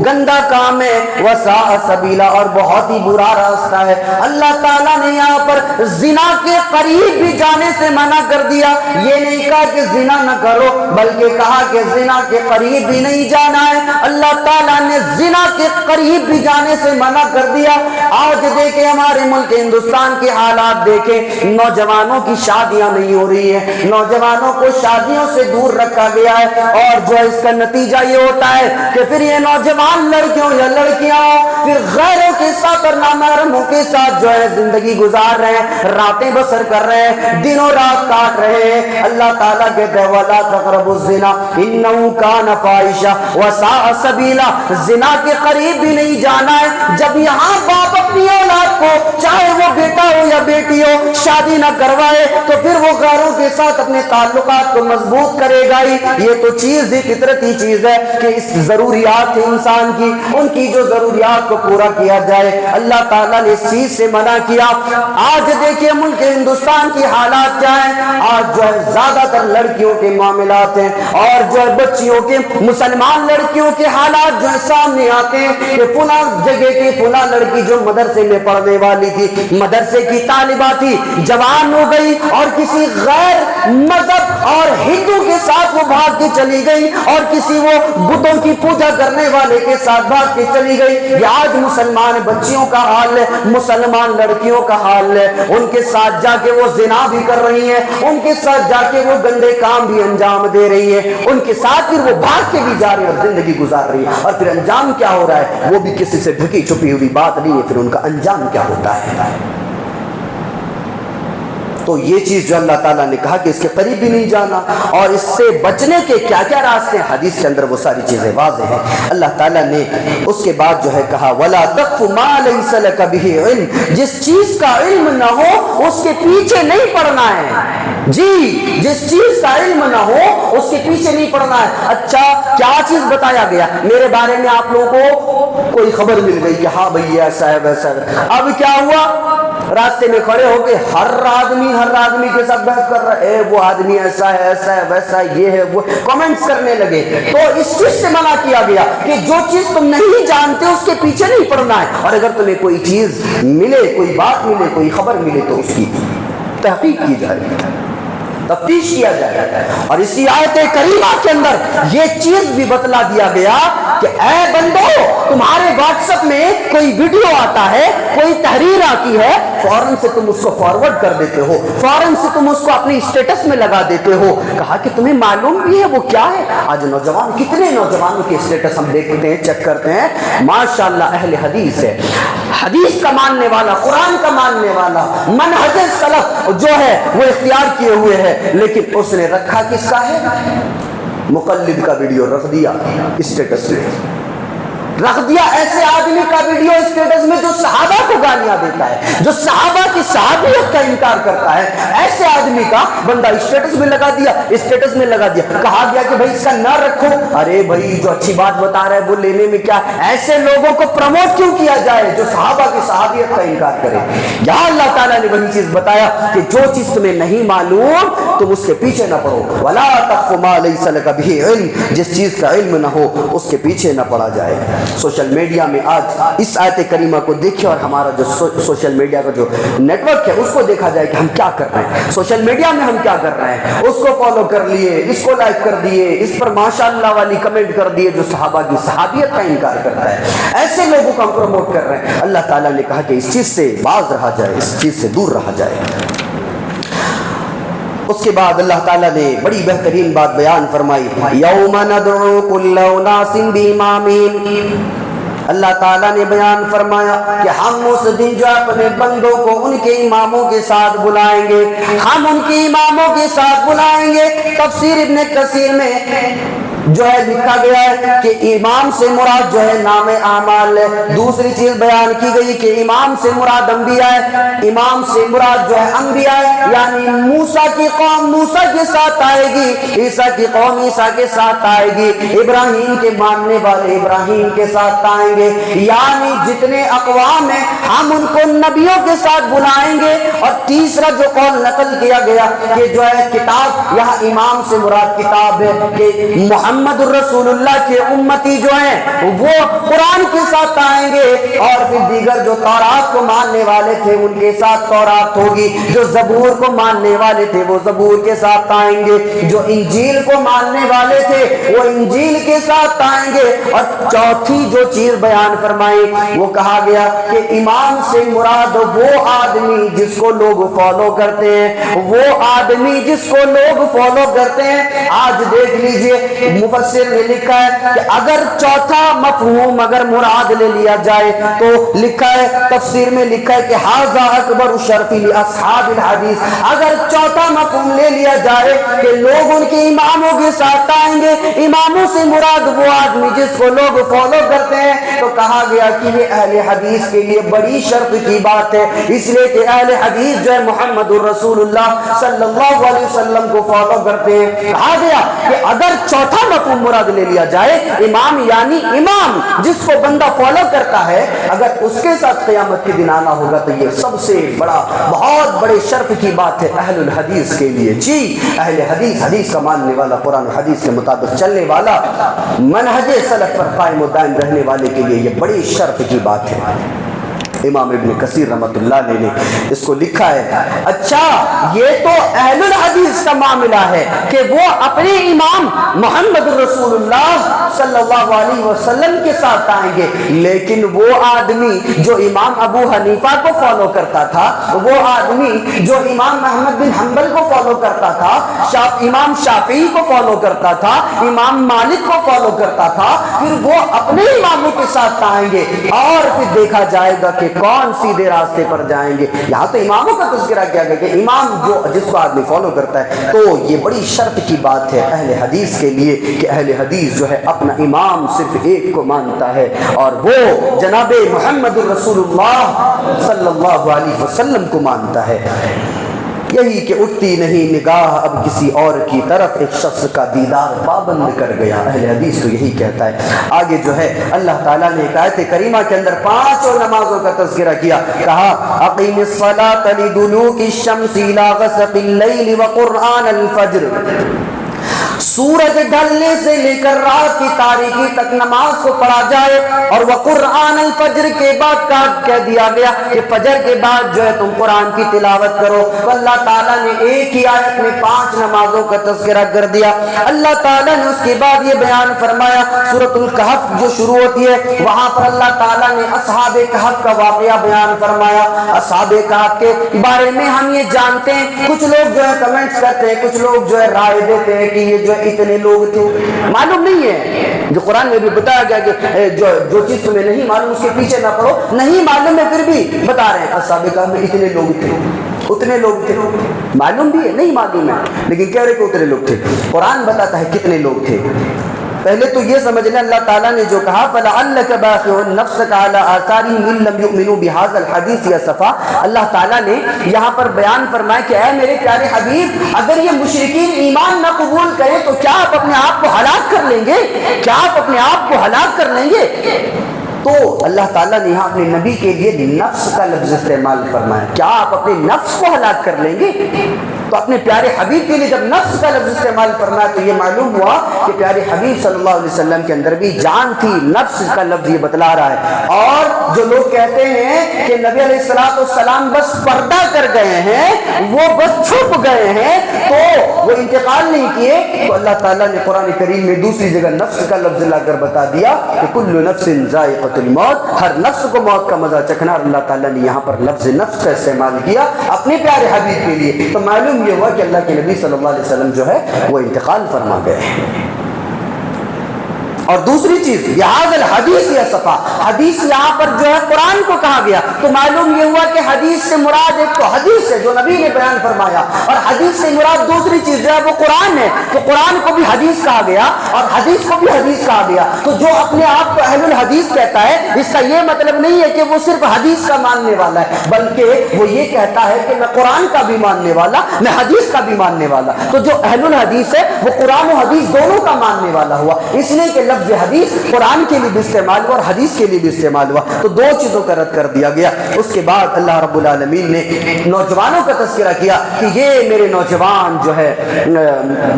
گندا کام ہے، وَسَاءَ سبیلا، اور بہت ہی برا راستہ ہے۔ اللہ تعالیٰ نے یہاں پر زنا کے قریب بھی جانے سے منع کر دیا، یہ نہیں کہا کہ زنا نہ کرو بلکہ کہا کہ زنا کے قریب بھی نہیں جانا ہے۔ اللہ تعالیٰ نے زنا کے قریب بھی جانے سے منع کر دیا۔ آج دیکھیں ہمارے ملک ہندوستان کے حالات دیکھیں، نوجوانوں کی شادیاں نہیں ہو رہی ہیں، نوجوانوں کو شادیوں سے دور رکھا گیا ہے، اور جو اس کا نتیجہ یہ ہوتا ہے کہ پھر یہ نوجوان لڑکیوں یا لڑکیاں پھر غیروں کے ساتھ اور نامحرموں کے ساتھ جو ہے زندگی گزار رہے ہیں، راتیں بسر کر رہے ہیں، دنوں رات کاٹ رہے ہیں۔ اللہ تعالیٰ کہتے ہیں وَلَا تَقْرَبُوا الزِّنَا إِنَّهُ كَانَ فَاحِشَةً وَسَاءَ سَبِيلًا، زنا کے قریب بھی نہیں جانا ہے۔ جب یہاں باپ اپنی اولاد کو چاہے وہ بیٹا ہو یا بیٹی ہو شادی نہ کروائے تو پھر وہ غیروں کے ساتھ اپنے تعلقات کو مضبوط کرے گا ہی۔ یہ تو چیز ہی فطرتی چیز ہے کہ اس ضروریات انسان کی، ان کی جو ضروریات کو پورا کیا جائے۔ اللہ تعالیٰ نے اس چیز سے منع کیا۔ آج دیکھیے ملک ہندوستان کی حالات کیا ہیں، آج جو ہے زیادہ تر لڑکیوں کے معاملات ہیں، اور جو ہے بچیوں کے، مسلمان لڑکیوں کے حالات جو ہے سامنے آتے ہیں کہ فلاں جگہ کی فلاں لڑکی جو مدرسے میں پڑھنے والی تھی، مدرسے کی طالبہ تھی، جوان ہو گئی اور کسی غیر مذہب اور ہندو کے ساتھ وہ بھاگ کے چلی گئی، اور کسی وہ بتوں کی پوجا کرنے والے کے ساتھ بھاگ کے چلی گئی۔ یہ آج مسلمان بچیوں کا حال ہے، مسلمان لڑکیوں کا حال ہے، ان کے ساتھ جا کے وہ زنا بھی کر رہی ہیں، ان کے ساتھ جا کے وہ گندے کام بھی انجام دے رہی ہیں، ان کے ساتھ پھر وہ بھاگ کے بھی جا رہی ہیں اور زندگی گزار رہی ہیں، اور پھر انجام کیا ہو رہا ہے وہ بھی کسی سے ڈھکی چھپی ہوئی بات نہیں ہے، پھر ان کا انجام کیا ہوتا ہے۔ تو یہ چیز جو اللہ تعالیٰ نے کہا کہ اس کے قریب بھی نہیں جانا، اور اس سے بچنے کے کیا کیا راستے ہیں حدیث کے اندر وہ ساری چیزیں واضح ہیں۔ اللہ تعالیٰ نے اس کے بعد جو ہے کہا وَلَا تَقْفُ مَا لَيْسَ لَكَ بِهِ عِلْمٌ، جس چیز کا علم نہ ہو اس کے پیچھے نہیں پڑنا ہے۔ جی، جس چیز کا علم نہ ہو اس کے پیچھے نہیں پڑنا ہے۔ اچھا کیا چیز بتایا گیا؟ میرے بارے میں آپ لوگوں کو کوئی خبر مل گئی کہ ہاں بھئی ایسا ہے ویسا ہے، اب کیا ہوا؟ راستے میں کھڑے ہو کے ہر آدمی کے ساتھ بحث کر رہا ہے، وہ آدمی ایسا ہے ویسا ہے، یہ ہے وہ، کمنٹس کرنے لگے۔ تو اس چیز سے منع کیا گیا کہ جو چیز تم نہیں جانتے اس کے پیچھے نہیں پڑنا ہے، اور اگر تمہیں کوئی چیز ملے، کوئی بات ملے، کوئی خبر ملے تو اس کی تحقیق کی جائے، تفتیش کیا جائے۔ اور اسی آیت کریمہ کے اندر یہ چیز بھی بتلا دیا گیا کہ اے بندو، تمہارے واٹس ایپ میں کوئی ویڈیو آتا ہے، کوئی تحریر آتی ہے، فوراً سے تم اس کو فارورڈ کر دیتے ہو، فوراً سے تم اس کو اپنی اسٹیٹس میں لگا دیتے ہو۔ کہا کہ تمہیں معلوم بھی ہے وہ کیا ہے؟ آج نوجوان، کتنے نوجوانوں کے اسٹیٹس ہم دیکھتے ہیں، چیک کرتے ہیں، ماشاءاللہ اہل حدیث ہے، حدیث کا ماننے والا، قرآن کا ماننے والا، منہج سلف جو ہے وہ اختیار کیے ہوئے ہے، لیکن اس نے رکھا کس کا ہے؟ مقلد کا ویڈیو رکھ دیا اسٹیٹس میں، رکھ دیا ایسے آدمی کا ویڈیو اسٹیٹس میں جو صحابہ کو گالیاں دیتا ہے، جو صحابہ کی صحابیت کا انکار کرتا ہے، ایسے آدمی کا بندہ اسٹیٹس میں لگا دیا، اسٹیٹس میں لگا دیا۔ کہا گیا کہ بھائی اس کا نہ رکھو، ارے بھائی جو اچھی بات بتا رہا ہے وہ لینے میں کیا، ایسے لوگوں کو پروموٹ کیوں کیا جائے جو صحابہ کی صحابیت کا انکار کرے؟ یہاں اللہ تعالیٰ نے وہی چیز بتایا کہ جو چیز تمہیں نہیں معلوم تم اس کے پیچھے نہ پڑو، وَلَا تَقْفُ مَا لَيْسَ لَكَ بِهِ عِلْمٌ، جس چیز کا علم نہ ہو اس کے پیچھے نہ پڑا جائے۔ سوشل میڈیا میں آج اس آیت کریمہ کو دیکھیں اور ہمارا جو سوشل میڈیا کا جو نیٹ ورک ہے اس کو دیکھا جائے کہ ہم کیا کر رہے ہیں، سوشل میڈیا میں ہم کیا کر رہے ہیں، اس کو فالو کر لیے، اس کو لائک کر دیے، اس پر ماشاءاللہ والی کمنٹ کر دیے جو صحابہ کی صحابیت کا انکار کرتا ہے، ایسے لوگوں کو ہم پروموٹ کر رہے ہیں۔ اللہ تعالیٰ نے کہا کہ اس چیز سے باز رہا جائے، اس چیز سے دور رہا جائے۔ اس کے بعد اللہ تعالیٰ نے بڑی بہترین بات بیان فرمائی، یوم ندعو کل اناس بامامہم، اللہ تعالیٰ نے بیان فرمایا کہ ہم اس دن جو اپنے بندوں کو ان کے اماموں کے ساتھ بلائیں گے، ہم ان کے اماموں کے ساتھ بلائیں گے۔ تفسیر ابن کثیر میں جو ہے لکھا گیا ہے کہ امام سے مراد جو ہے نام اعمال ہے۔ دوسری چیز بیان کی گئی کہ امام سے مراد انبیاء ہے، امام سے مراد جو ہے انبیاء ہے، یعنی موسیٰ کی قوم موسیٰ کے ساتھ آئے گی، عیسیٰ کی قوم عیسیٰ کے ساتھ آئے گی، ابراہیم کے ماننے والے ابراہیم کے ساتھ آئیں گے، یعنی جتنے اقوام ہیں ہم ان کو نبیوں کے ساتھ بلائیں گے۔ اور تیسرا جو قول نقل کیا گیا کہ جو ہے کتاب، یہاں امام سے مراد کتاب ہے کہ محمد الرسول اللہ کے امتی جو ہیں وہ قرآن کے ساتھ آئیں گے، اور پھر دیگر جو تورات کو ماننے والے تھے ان کے ساتھ تورات ہوگی، جو زبور کو ماننے والے تھے وہ زبور کے ساتھ آئیں گے، جو انجیل کو ماننے والے تھے وہ انجیل کے ساتھ آئیں گے۔ اور چوتھی جو چیز بیان فرمائی وہ کہا گیا کہ امام سے مراد وہ آدمی جس کو لوگ فالو کرتے ہیں، وہ آدمی جس کو لوگ فالو کرتے ہیں۔ آج دیکھ لیجئے مفسر نے لکھا ہے کہ اگر چوتھا مفہوم اگر مراد لے لیا جائے تو لکھا ہے، تفسیر میں لکھا ہے کہ ھذا اکبر الشرف لاصحاب الحدیث، اگر چوتھا مفہوم لے لیا جائے کہ لوگ ان کے اماموں کے ساتھ آئیں گے، اماموں سے مراد وہ آدمی جس کو لوگ فالو کرتے ہیں، تو کہا گیا کہ یہ اہل حدیث کے لیے بڑی شرف کی بات ہے، اس لیے کہ اہل حدیث جو ہے محمد الرسول اللہ صلی اللہ علیہ وسلم کو فالو کرتے ہیں۔ کہا گیا کہ اگر چوتھا مفہوم مراد لے لیا جائے، امام یعنی امام جس کو بندہ فالو کرتا ہے، اگر اس کے ساتھ قیامت کے دن آنا ہوگا تو یہ سب سے بڑا بہت بڑے شرف کی بات ہے اہل الحدیث کے لیے۔ جی اہل حدیث، حدیث کا ماننے والا، قرآن و حدیث کے مطابق چلنے والا، منہج سلف پر قائم و دائم رہنے والے کے لیے یہ بڑی شرف کی بات ہے۔ امام ابن کثیر رحمۃ اللہ علیہ نے اس کو لکھا ہے، اچھا یہ تو اہل الحدیث کا معاملہ ہے کہ وہ اپنے امام محمد الرسول اللہ صلی اللہ علیہ وسلم کے ساتھ آئیں گے، لیکن وہ آدمی جو امام ابو حنیفہ کو فالو کرتا تھا، وہ آدمی جو امام احمد بن حنبل کو فالو کرتا تھا، امام شافعی کو فالو کرتا تھا، امام مالک کو فالو کرتا تھا، پھر وہ اپنے اماموں کے ساتھ آئیں گے اور پھر دیکھا جائے گا کہ کون سیدھے راستے پر جائیں گے۔ یہاں تو اماموں کا تذکرہ کیا گیا کہ امام جو جس کو آدمی فالو کرتا ہے، تو یہ بڑی شرف کی بات ہے اہل حدیث کے لیے کہ اہل حدیث جو ہے اپنا امام صرف ایک کو مانتا ہے، اور وہ جناب محمد الرسول اللہ صلی اللہ علیہ وسلم کو مانتا ہے۔ یہی کہ اٹھتی نہیں نگاہ اب کسی اور کی طرف، ایک شخص کا دیدار پابند کر گیا۔ اہل حدیث تو یہی کہتا ہے۔ آگے جو ہے اللہ تعالیٰ نے ایک آیت کریمہ کے اندر 5 نمازوں کا تذکرہ کیا، کہا اقیم الصلاۃ لدلوک الشمس الی غسق اللیل وقرآن الفجر۔ سورج ڈھلنے سے لے کر رات کی تاریکی تک نماز کو پڑھا جائے، اور وقرآن الفجر کے بعد کہہ دیا گیا کہ فجر کے بعد جو ہے تم قرآن کی تلاوت کرو، تو اللہ تعالیٰ نے ایک ہی آیت میں 5 نمازوں کا تذکرہ کر دیا۔ اللہ تعالیٰ نے اس کے بعد یہ بیان فرمایا، سورۃ الکہف جو شروع ہوتی ہے وہاں پر اللہ تعالیٰ نے اصحاب کہف کا واقعہ بیان فرمایا۔ اصحاب کہف کے بارے میں ہم یہ جانتے ہیں، کچھ لوگ جو ہے کمنٹس کرتے ہیں، کچھ لوگ جو ہے رائے دیتے ہیں کہ یہ جو اتنے لوگ تھے، معلوم نہیں ہے، جو قرآن میں بھی بتایا گیا کہ جو چیز تمہیں نہیں معلوم اس کے پیچھے نہ پڑو، نہیں معلوم ہے پھر بھی بتا رہے ہیں اصحاب کہف میں اتنے لوگ تھے، اتنے لوگ تھے، معلوم بھی ہے نہیں معلوم ہے لیکن کہہ رہے کہ اتنے لوگ تھے، قرآن بتاتا ہے کتنے لوگ تھے۔ پہلے تو یہ سمجھ لیں اللہ تعالیٰ نے جو کہا فَلَعَلَّكَ بَاخِعٌ نَفْسَكَ عَلَىٰ آثَارِهِمْ إِن لَّمْ يُؤْمِنُوا بِهَٰذَا الْحَدِيثِ أَسَفًا، اللہ تعالیٰ نے یہاں پر بیان فرمایا کہ اے میرے پیارے حبیب، اگر یہ مشرکین ایمان نہ قبول کریں تو کیا آپ اپنے آپ کو ہلاک کر لیں گے؟ کیا آپ اپنے آپ کو ہلاک کر لیں گے؟ تو اللہ تعالیٰ نے یہاں اپنے نبی کے لیے نفس کا لفظ استعمال فرمایا، کیا آپ اپنے نفس کو ہلاک کر لیں گے؟ تو اپنے پیارے حبیب کے لیے جب نفس کا لفظ استعمال فرمایا تو یہ معلوم ہوا کہ پیارے حبیب صلی اللہ علیہ وسلم کے اندر بھی جان تھی، نفس کا لفظ یہ بتلا رہا ہے۔ اور جو لوگ کہتے ہیں کہ نبی علیہ الصلوۃ والسلام بس پردہ کر گئے ہیں، وہ بس چھپ گئے ہیں، تو وہ انتقال نہیں کیے، تو اللہ تعالیٰ نے قرآن کریم میں دوسری جگہ نفس کا لفظ لا کر بتا دیا کہ کل نفس ذائقۃ الموت، ہر نفس کو موت کا مزہ چکھنا، اور اللہ تعالیٰ نے یہاں پر لفظ نفس کا استعمال کیا اپنے پیارے حبیب کے لیے، تو معلوم یہ ہوا کہ اللہ کے نبی صلی اللہ علیہ وسلم جو ہے وہ انتقال فرما گئے ہیں۔ اور دوسری چیز یہاں الحدیث یا صفا، حدیث یہاں پر جو ہے قرآن کو کہا گیا، تو معلوم یہ ہوا کہ حدیث سے مراد ایک تو حدیث ہے جو نبی نے بیان فرمایا، اور حدیث سے مراد دوسری چیز جو ہے وہ قرآن ہے، تو قرآن کو بھی حدیث کہا گیا اور حدیث کو بھی حدیث کہا گیا۔ تو جو اپنے آپ کو اہل الحدیث کہتا ہے، اس کا یہ مطلب نہیں ہے کہ وہ صرف حدیث کا ماننے والا ہے، بلکہ وہ یہ کہتا ہے کہ میں قرآن کا بھی ماننے والا، میں حدیث کا بھی ماننے والا۔ تو جو اہل الحدیث ہے وہ قرآن و حدیث دونوں کا ماننے والا ہوا، اس لیے کہ لفظ حدیث قرآن کے لیے بھی استعمال ہوا اور حدیث کے لیے بھی استعمال ہوا، تو دو چیزوں کا رد کر دیا گیا۔ اس کے بعد اللہ رب العالمین نے نوجوانوں کا تذکرہ کیا کہ یہ میرے نوجوان جو ہے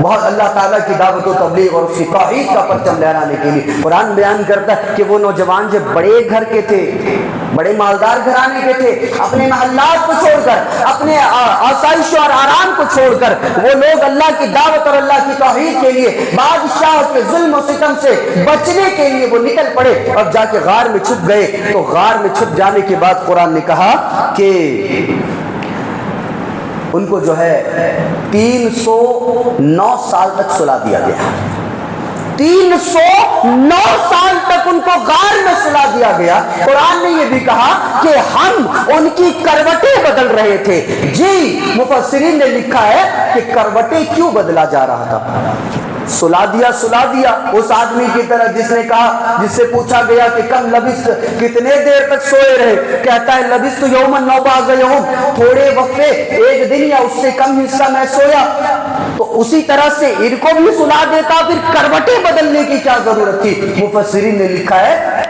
بہت اللہ تعالیٰ کی دعوت و تبلیغ اور اس کی توحید کا پرچم لہرانے کے لیے، قرآن بیان کرتا ہے کہ وہ نوجوان جو بڑے گھر کے تھے، بڑے مالدار گھرانے کے تھے، اپنے محلات کو چھوڑ کر، اپنے آسائش اور آرام کو چھوڑ کر وہ لوگ اللہ کی دعوت اور اللہ کی توحید کے لیے، بادشاہ کے ظلم و ستم سے بچنے کے لیے وہ نکل پڑے اور جا کے غار میں چھپ گئے۔ تو غار میں چھپ جانے کے بعد قرآن نے کہا کہ ان کو جو ہے 309 سال تک سلا دیا گیا، 309 سال تک ان کو غار میں سلا دیا گیا۔ قرآن نے یہ بھی کہا کہ ہم ان کی کروٹیں بدل رہے تھے۔ جی مفسرین نے لکھا ہے کہ کروٹیں کیوں بدلا جا رہا تھا؟ سلا دیا اس آدمی کی طرح جس نے کہا، جس سے پوچھا گیا کہ کم لبثت، کتنے دیر تک سوئے رہے؟ کہتا ہے لبثت یومن او بعض یوم، تھوڑے وقفے، ایک دن یا اس سے کم حصہ میں سویا۔ تو اسی طرح سے ان کو بھی سلا دیتا، پھر کروٹیں بدلنے کی کیا ضرورت تھی؟ مفسرین نے لکھا ہے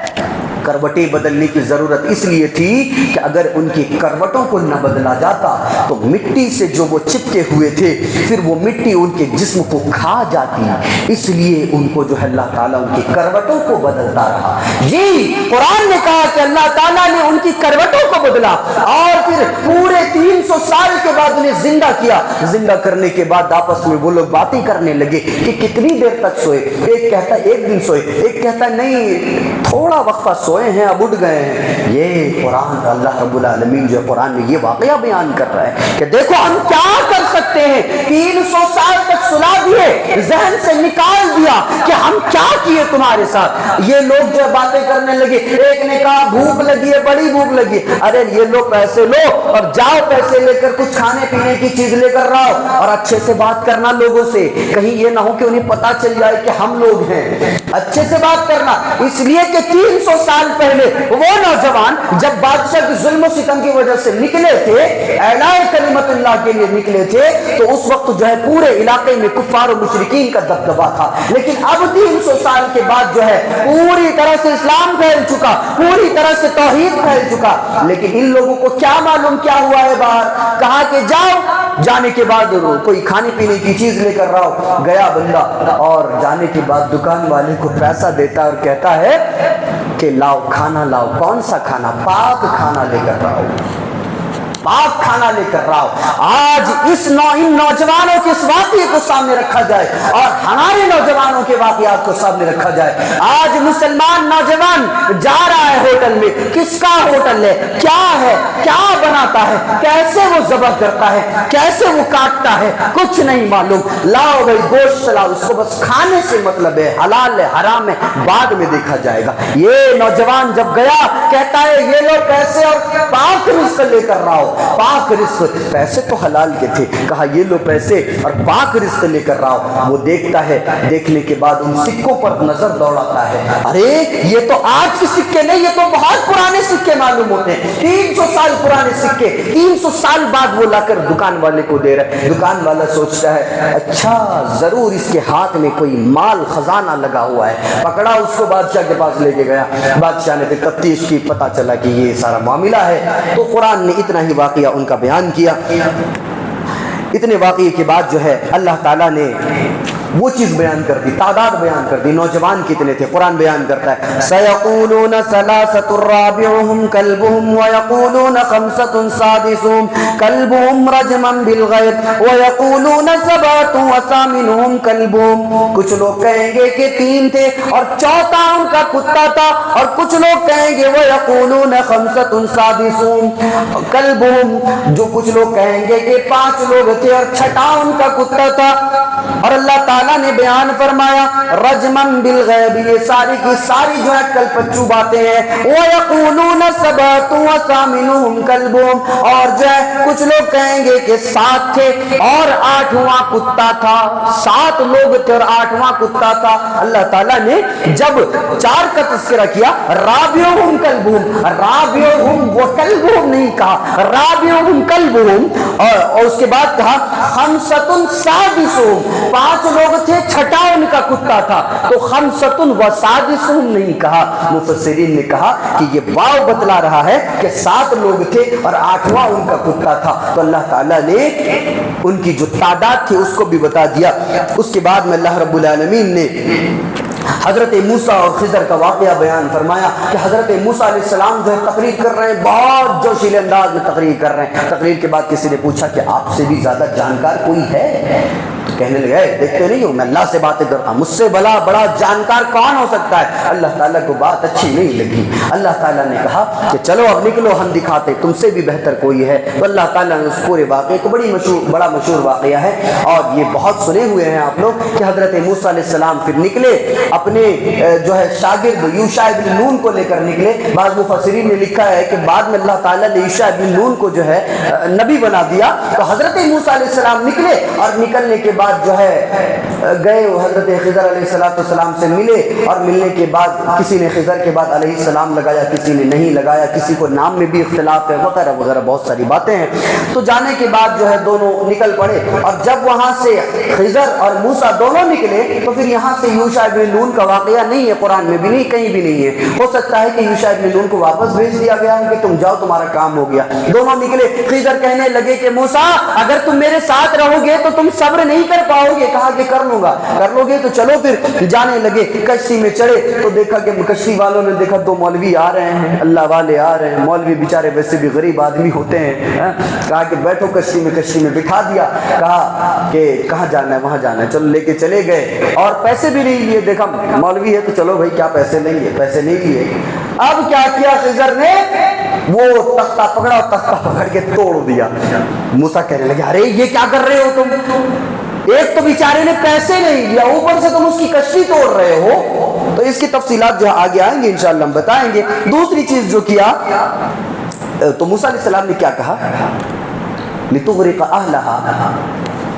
کروٹیں بدلنے کی ضرورت اس لیے تھی کہ اگر ان کی کروٹوں کو نہ بدلا جاتا تو مٹی سے جو وہ چپکے ہوئے تھے پھر وہ مٹی ان کے جسم کو کھا جاتی، اس لیے ان کو جو ہے اللہ تعالیٰ ان کی کروٹوں کو بدلتا رہا۔ جی قرآن نے کہا کہ اللہ تعالیٰ نے ان کی کروٹوں کو بدلا اور پھر پورے 300 سال کے بعد انہیں زندہ کیا۔ زندہ کرنے کے بعد آپس میں وہ لوگ باتیں کرنے لگے کہ کتنی دیر تک سوئے؟ ایک کہتا ہے ایک دن سوئے، ایک کہتا ہے نہیں تھوڑا وقفہ سوئے ہیں اب اٹھ گئے ہیں۔ یہ قرآن اللہ رب العالمین جو قرآن میں یہ واقعہ بیان کر رہا ہے کہ دیکھو ہم کیا کر سکتے ہیں، 300 سال تک سلا دیے، ذہن سے نکال دیا کہ ہم کیا کیے تمہارے ساتھ۔ یہ لوگ جو باتیں کرنے لگے، ایک نے کہا بھوک لگی ہے، بڑی بھوک لگی ہے۔ ارے یہ لو پیسے لو اور جاؤ پیسے لے کر کچھ کھانے پینے کی چیز لے کر رہو اور اچھے سے بات کرنا لوگوں سے، کہیں یہ نہ ہو کہ انہیں پتا چل جائے کہ ہم لوگ ہیں۔ اچھے سے بات کرنا، اس لیے کہ 300 سال پہلے وہ نوجوان جب بادشاہ کی ظلم و ستم کی وجہ سے نکلے تھے، اعلاء کلمت اللہ کے لیے نکلے تھے، گے تو اس وقت جو ہے پورے علاقے میں کفار و مشرکین کا دبدبا تھا، لیکن اب 300 سال کے بعد جو ہے پوری طرح سے اسلام پھیل چکا، پوری طرح سے توحید پھیل چکا، لیکن ان لوگوں کو کیا معلوم کیا ہوا ہے باہر؟ کہا کہ جاؤ، جانے کے بعد کوئی کھانے پینے کی چیز لے کر رہا ہو، گیا بندہ اور جانے کے بعد دکان والے کو پیسہ دیتا اور کہتا ہے کہ لاؤ کھانا لاؤ، کون سا کھانا؟ پاک کھانا لے کر رہا ہو، پاک کھانا لے کر رہا ہو۔ آج ان نوجوانوں کے اس واقعے کو سامنے رکھا جائے اور ہمارے نوجوانوں کے واقعات کو سامنے رکھا جائے۔ آج مسلمان نوجوان جا رہا ہے ہوٹل میں، کس کا ہوٹل ہے، کیا ہے، کیا بناتا ہے، کیسے وہ ذبح کرتا ہے، کیسے وہ کاٹتا ہے، کچھ نہیں معلوم۔ لاؤ بھائی گوشت لاؤ، اس کو بس کھانے سے مطلب ہے، حلال ہے حرام ہے بعد میں دیکھا جائے گا۔ یہ نوجوان جب گیا کہتا ہے یہ لو پیسے اور پاک رزق لے کر رہا ہو، پاک رزق، پیسے تو حلال کے تھے، کہا یہ لو پیسے اور پاک رزق لے کر رہا ہو۔ وہ دیکھتا ہے، دیکھنے کے بعد ان سکوں پر نظر دوڑاتا ہے، ارے یہ تو آج کے سکے نہیں، یہ تو بہت پرانے سکے معلوم ہوتے ہیں، 300 سال پرانے سکے، 300 سال بعد وہ لا کر دکان والے کو دے رہا ہے۔ دکان والا سوچتا ہے اچھا ضرور اس کے ہاتھ میں کوئی مال خزانہ لگا ہوا ہے، پکڑا اس کو بادشاہ کے پاس لے کے گیا، بادشاہ نے پھر تفتیش کی، پتہ چلا کہ یہ سارا معاملہ ہے۔ تو قرآن نے اتنا ہی واقعہ ان کا بیان کیا۔ اتنے واقعے کے بعد جو ہے اللہ تعالیٰ نے وہ چیز بیان کر دی، تعداد بیان کر دی، نوجوان کتنے تھے۔ قرآن بیان کرتا ہے سَيَقُولُونَ ثَلَاثَةٌ رَابِعُهُمْ كَلْبُهُمْ وَيَقُولُونَ خَمْسَةٌ سَادِسُهُمْ كَلْبُهُمْ رَجْمًا بِالْغَيْبِ وَيَقُولُونَ سَبْعَةٌ وَثَامِنُهُمْ كَلْبُهُمْ۔ کچھ لوگ کہیں گے کہ 3 تھے اور چوتھا ان کا کتا تھا، اور کچھ لوگ کہیں گے وَيَقُولُونَ خَمْسَةٌ سَادِسُهُمْ كَلْبُهُمْ، جو کچھ لوگ کہیں گے کہ 5 لوگ تھے اور چھٹا ان کا کتا تھا۔ اور اللہ تعالیٰ نے بیان فرمایا رجمن بالغیب، یہ ساری کی ساری جو ہے کل پچو باتیں ہیں۔ وَيَقُولُونَ سَبْعَةٌ وَثَامِنُهُمْ كَلْبُهُمْ، اور جو ہے کچھ لوگ کہیں گے کہ 7 تھے اور 8واں کتا تھا، 7 لوگ تھے اور 8واں کتا تھا۔ اللہ تعالیٰ نے جب 4 کا تذکرہ کیا، رابعہم کلبہم، رابعہم و کلبہم نہیں کہا، رابعہم کلبہم، اور اس کے بعد کہا خمسۃ سادسہم، 5 لوگ تھے چھٹا ان کا کتا تھا، تو خمسۃ و سادسہم نہیں کہا۔ مفسرین نے کہا کہ یہ واو بتلا رہا ہے کہ 7 لوگ تھے اور 8واں ان کا کتا تھا۔ تو اللہ تعالیٰ نے ان کی جو تعداد تھی اس کو بھی بتا دیا۔ اس کے بعد میں اللہ رب العالمین نے حضرت موسیٰ اور خضر کا واقعہ بیان فرمایا کہ حضرت موسیٰ علیہ السلام جو ہے تقریر کر رہے ہیں، بہت جوشیلے انداز میں تقریر کر رہے ہیں۔ تقریر کے بعد کسی نے پوچھا کہ آپ سے بھی زیادہ جانکار کوئی ہے؟ تو کہنے لگے دیکھتے نہیں ہو میں اللہ سے باتیں کرتا ہوں، مجھ سے بڑا جانکار کون ہو سکتا ہے؟ اللہ تعالیٰ کو بات اچھی نہیں لگی۔ اللہ تعالیٰ نے کہا کہ چلو اب نکلو ہم دکھاتے، تم سے بھی بہتر کوئی ہے۔ تو اللہ تعالیٰ نے اس پورے واقعے کو بڑا مشہور واقعہ ہے اور یہ بہت سنے ہوئے ہیں آپ لوگ کہ حضرت موسیٰ علیہ السلام پھر نکلے اپنے جو ہے شاگرد یوشع بن نون کو لے کر نکلے۔ بعض مفسرین نے لکھا ہے کہ بعد میں اللہ تعالیٰ نے یوشع بن نون کو جو ہے نبی بنا دیا۔ تو حضرت موسیٰ علیہ السلام نکلے اور نکلنے کے بعد جو ہے گئے حضرت خضر علیہ السلام سے ملے، اور ملنے کے بعد کسی نے خضر کے بعد علیہ السلام لگایا، کسی نے نہیں لگایا، کسی کو نام میں بھی اختلاف ہے، وغیرہ وغیرہ بہت ساری باتیں ہیں۔ تو جانے کے بعد جو ہے دونوں نکل پڑے، اور جب وہاں سے خضر اور موسیٰ دونوں نکلے تو پھر یہاں سے یوشع بن نون کا واقعہ نہیں ہے، قرآن میں بھی نہیں، کہیں بھی نہیں ہے۔ ہو سکتا ہے کہ یوشع بن نون کو واپس بھیج دیا گیا کہ تم جاؤ تمہارا کام ہو گیا۔ دونوں نکلے، خضر کہنے لگے کہ موسیٰ اگر تم میرے ساتھ رہو گے تو تم صبر نہیں کر پاؤ گے۔ کہا کہ کر لو گے تو چلو۔ پھر جانے لگے، کشتی میں چڑھے تو دیکھا کہ کشتی والوں نے دیکھا 2 مولوی آ رہے ہیں، اللہ والے آ رہے ہیں، مولوی بیچارے ویسے بھی غریب آدمی ہوتے ہیں۔ کہا کہ بیٹھو کشتی میں بٹھا دیا، کہا کہ کہاں جانا ہے؟ وہاں جانا ہے، چلو لے کے چلے گئے، اور پیسے بھی نہیں لیے۔ دیکھا مولوی ہے تو چلو بھائی کیا پیسے لیں گے، پیسے نہیں لیے۔ اب کیا کیا خضر نے؟ وہ تختہ پکڑا اور تختہ پکڑ کے توڑ دیا۔ موسیٰ کہنے لگے ارے یہ کیا کر رہے ہو تم؟ ایک تو بیچارے نے پیسے نہیں لیا، اوپر سے تم اس کی کشتی توڑ رہے ہو۔ تو اس کی تفصیلات جو آگے آئیں گے انشاءاللہ ہم بتائیں گے۔ دوسری چیز جو کیا تو موسیٰ علیہ السلام نے کیا کہا؟ لِتُغْرِقَ أَهْلَهَا،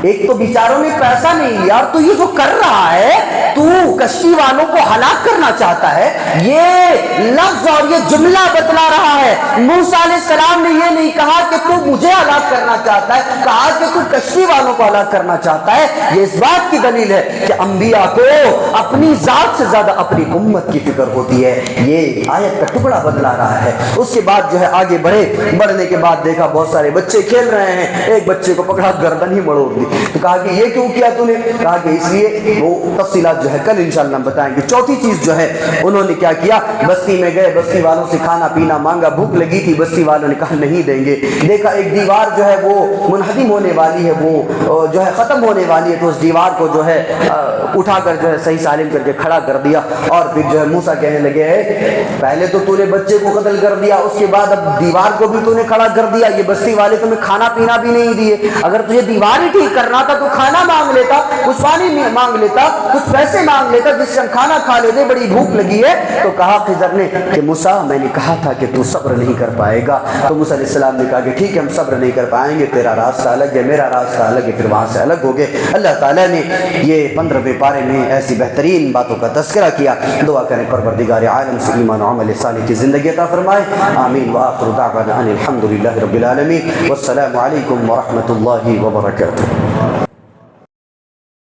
ایک تو بیچاروں نے پیسہ نہیں لیا، اور تو یہ جو کر رہا ہے، تو کشتی والوں کو ہلاک کرنا چاہتا ہے، یہ لفظ اور یہ جملہ بتلا رہا ہے۔ موسیٰ علیہ السلام نے یہ نہیں کہا کہ تو مجھے ہلاک کرنا چاہتا ہے، کہا کہ تو کشتی والوں کو ہلاک کرنا چاہتا ہے۔ یہ اس بات کی دلیل ہے کہ انبیاء کو اپنی ذات سے زیادہ اپنی امت کی فکر ہوتی ہے۔ یہ آیت کا ٹکڑا بدلا رہا ہے۔ اس کے بعد جو ہے آگے بڑھنے کے بعد دیکھا بہت سارے بچے کھیل رہے ہیں، ایک بچے کو پکڑا گردن ہی مڑوڑ دی، تو کہا کہ یہ کیوں کیا تو نے؟ کہا کہ اس لیے، وہ تفصیلات جو ہے کل انشاءاللہ ہم بتائیں گے۔ چوتھی چیز جو ہے، انہوں نے کیا کیا، بستی میں گئے، بستی والوں سے کھانا پینا مانگا، بھوک لگی تھی، بستی والوں نے کہا نہیں دیں گے۔ دیکھا ایک دیوار جو ہے وہ منہدم ہونے والی ہے، وہ جو ہے ختم ہونے والی ہے، تو اس دیوار کو جو ہے اٹھا کر جو ہے صحیح سالم کر کے کھڑا کر دیا، اور پھر جو ہے موسیٰ کہنے لگے پہلے تو نے بچے کو قتل کر دیا، اس کے بعد اب دیوار کو بھی تو نے کھڑا کر دیا، یہ بستی والے تمہیں کھانا پینا بھی نہیں دیے، اگر تجھے دیوار ہی ٹھیک کرنا تھا تو کھانا مانگ لیتا، کچھ پانی مانگ لیتا، کچھ پیسے مانگ لیتا، جس سے ہم کھانا کھا لیتے، بڑی بھوک لگی ہے۔ تو کہا خضر نے کہ موسیٰ میں نے کہا تھا کہ تو صبر نہیں کر پائے گا، تو موسیٰ علیہ السلام نے کہا کہ ٹھیک ہے ہم صبر نہیں کر پائیں گے، تیرا راستہ الگ ہے، میرا راستہ الگ ہے، پھر وہاں سے الگ ہو گئے۔ اللہ تعالیٰ نے یہ 15ویں پارے میں ایسی بہترین باتوں کا تذکرہ کیا۔ دعا کریں پروردگار عالم سے ایمان و عمل صالح کی زندگی عطا فرمائے، آمین۔ وآخر دعوانا ان الحمد للہ رب العالمین، والسلام علیکم ورحمۃ اللہ وبرکاتہ۔